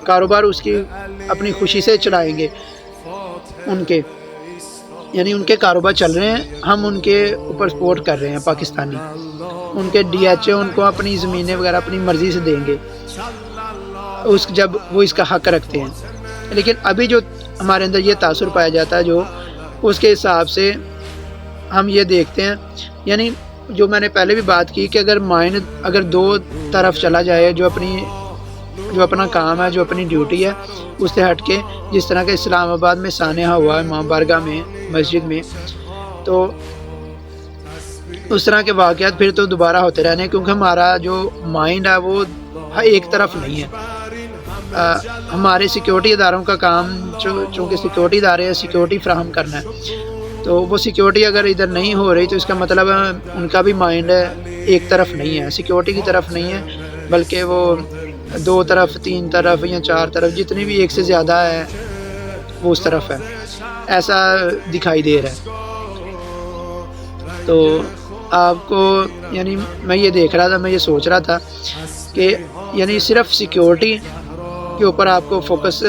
کاروبار اس کی اپنی خوشی سے چلائیں گے. ان کے کاروبار چل رہے ہیں، ہم ان کے اوپر سپورٹ کر رہے ہیں پاکستانی. ان کے ڈی ایچ اے ان کو اپنی زمینیں وغیرہ اپنی مرضی سے دیں گے جب وہ اس کا حق رکھتے ہیں. لیکن ابھی جو ہمارے اندر یہ تاثر پایا جاتا ہے جو اس کے حساب سے ہم یہ دیکھتے ہیں، یعنی جو میں نے پہلے بھی بات کی کہ اگر دو طرف چلا جائے، جو اپنا کام ہے، جو اپنی ڈیوٹی ہے اس سے ہٹ کے، جس طرح کہ اسلام آباد میں سانحہ ہوا ہے، امام بارگاہ میں، مسجد میں، تو اس طرح کے واقعات پھر تو دوبارہ ہوتے رہنے ہیں. کیونکہ ہمارا جو مائنڈ ہے وہ ایک طرف نہیں ہے. ہمارے سیکیورٹی اداروں کا کام چونکہ سیکیورٹی ادارے ہیں، سیکیورٹی فراہم کرنا ہے. تو وہ سیکیورٹی اگر ادھر نہیں ہو رہی تو اس کا مطلب ان کا بھی مائنڈ ایک طرف نہیں ہے، سیکیورٹی کی طرف نہیں ہے، بلکہ وہ دو طرف، تین طرف یا چار طرف، جتنی بھی ایک سے زیادہ ہے وہ اس طرف ہے، ایسا دکھائی دے رہا ہے. تو آپ کو یعنی میں یہ دیکھ رہا تھا، میں یہ سوچ رہا تھا کہ یعنی صرف سیکیورٹی کے اوپر آپ کو فوکس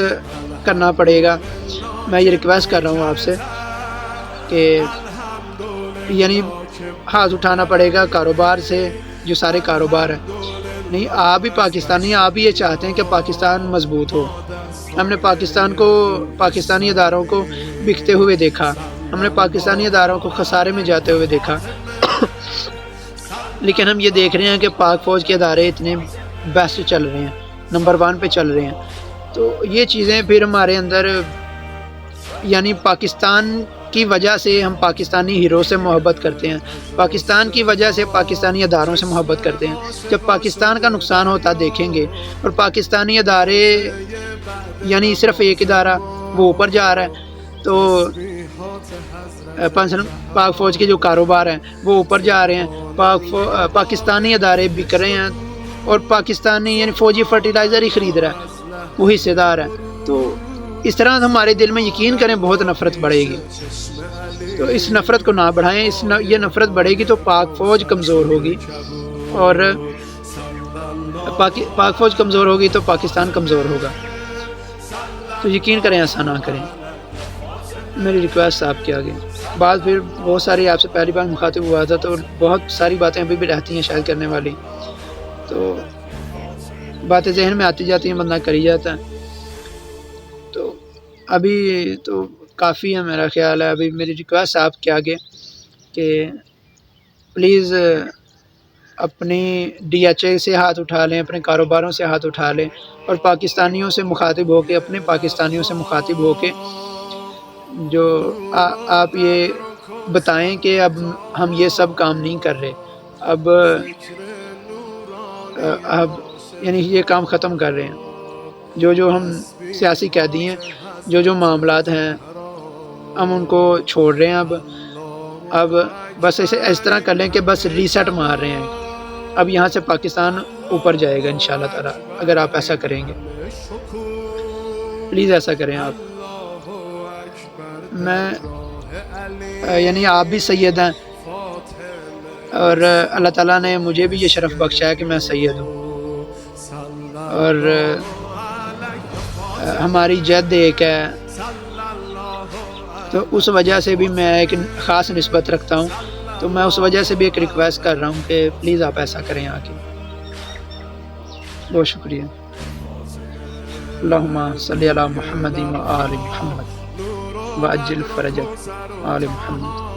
کرنا پڑے گا. میں یہ ریکویسٹ کر رہا ہوں آپ سے کہ یعنی ہاتھ اٹھانا پڑے گا کاروبار سے، جو سارے کاروبار ہیں۔ نہیں، آپ بھی پاکستانی، آپ بھی یہ چاہتے ہیں کہ پاکستان مضبوط ہو۔ ہم نے پاکستان کو، پاکستانی اداروں کو بکتے ہوئے دیکھا، ہم نے پاکستانی اداروں کو خسارے میں جاتے ہوئے دیکھا لیکن ہم یہ دیکھ رہے ہیں کہ پاک فوج کے ادارے اتنے بیسٹ چل رہے ہیں، نمبر 1 پہ چل رہے ہیں۔ تو یہ چیزیں پھر ہمارے اندر، یعنی پاکستان کی وجہ سے ہم پاکستانی ہیرو سے محبت کرتے ہیں، پاکستان کی وجہ سے پاکستانی اداروں سے محبت کرتے ہیں۔ جب پاکستان کا نقصان ہوتا دیکھیں گے اور پاکستانی ادارے، یعنی صرف ایک ادارہ وہ اوپر جا رہا ہے، تو پاک فوج کے جو کاروبار ہیں وہ اوپر جا رہے ہیں، پاکستانی ادارے بک رہے ہیں، اور پاکستانی یعنی فوجی فرٹیلائزر ہی خرید رہا ہے، وہ حصے دار ہے۔ تو اس طرح ہمارے دل میں یقین کریں بہت نفرت بڑھے گی۔ تو اس نفرت کو نہ بڑھائیں، یہ نفرت بڑھے گی تو پاک فوج کمزور ہوگی، اور پاک فوج کمزور ہوگی تو پاکستان کمزور ہوگا۔ تو یقین کریں، ایسا نہ کریں، میری ریکویسٹ آپ کے آگے۔ بعد پھر بہت ساری آپ سے پہلی بار مخاطب ہوا تھا، تو بہت ساری باتیں ابھی بھی رہتی ہیں شاید کرنے والی، تو باتیں ذہن میں آتی جاتی ہیں، بندہ کری جاتا ہے۔ تو ابھی تو کافی ہے میرا خیال ہے۔ ابھی میری ریکویسٹ آپ کے آگے کہ پلیز اپنی ڈی ایچ اے سے ہاتھ اٹھا لیں، اپنے کاروباروں سے ہاتھ اٹھا لیں، اور پاکستانیوں سے مخاطب ہو کے، اپنے پاکستانیوں سے مخاطب ہو کے جو آپ یہ بتائیں کہ اب ہم یہ سب کام نہیں کر رہے، اب یعنی یہ کام ختم کر رہے ہیں، جو ہم سیاسی قیدی ہیں، جو معاملات ہیں ہم ان کو چھوڑ رہے ہیں۔ اب بس اس طرح کر لیں کہ بس ریسیٹ مار رہے ہیں، اب یہاں سے پاکستان اوپر جائے گا انشاءاللہ تعالی، اگر آپ ایسا کریں گے۔ پلیز ایسا کریں آپ۔ میں یعنی آپ بھی سید ہیں، اور اللہ تعالیٰ نے مجھے بھی یہ شرف بخشا ہے کہ میں سید ہوں، اور ہماری جد ایک ہے، تو اس وجہ سے بھی میں ایک خاص نسبت رکھتا ہوں، تو میں اس وجہ سے بھی ایک ریکویسٹ کر رہا ہوں کہ پلیز آپ ایسا کریں آگے۔ بہت شکریہ۔ اللہم صلی علی محمد و آل محمد وعجل فرج آل محمد۔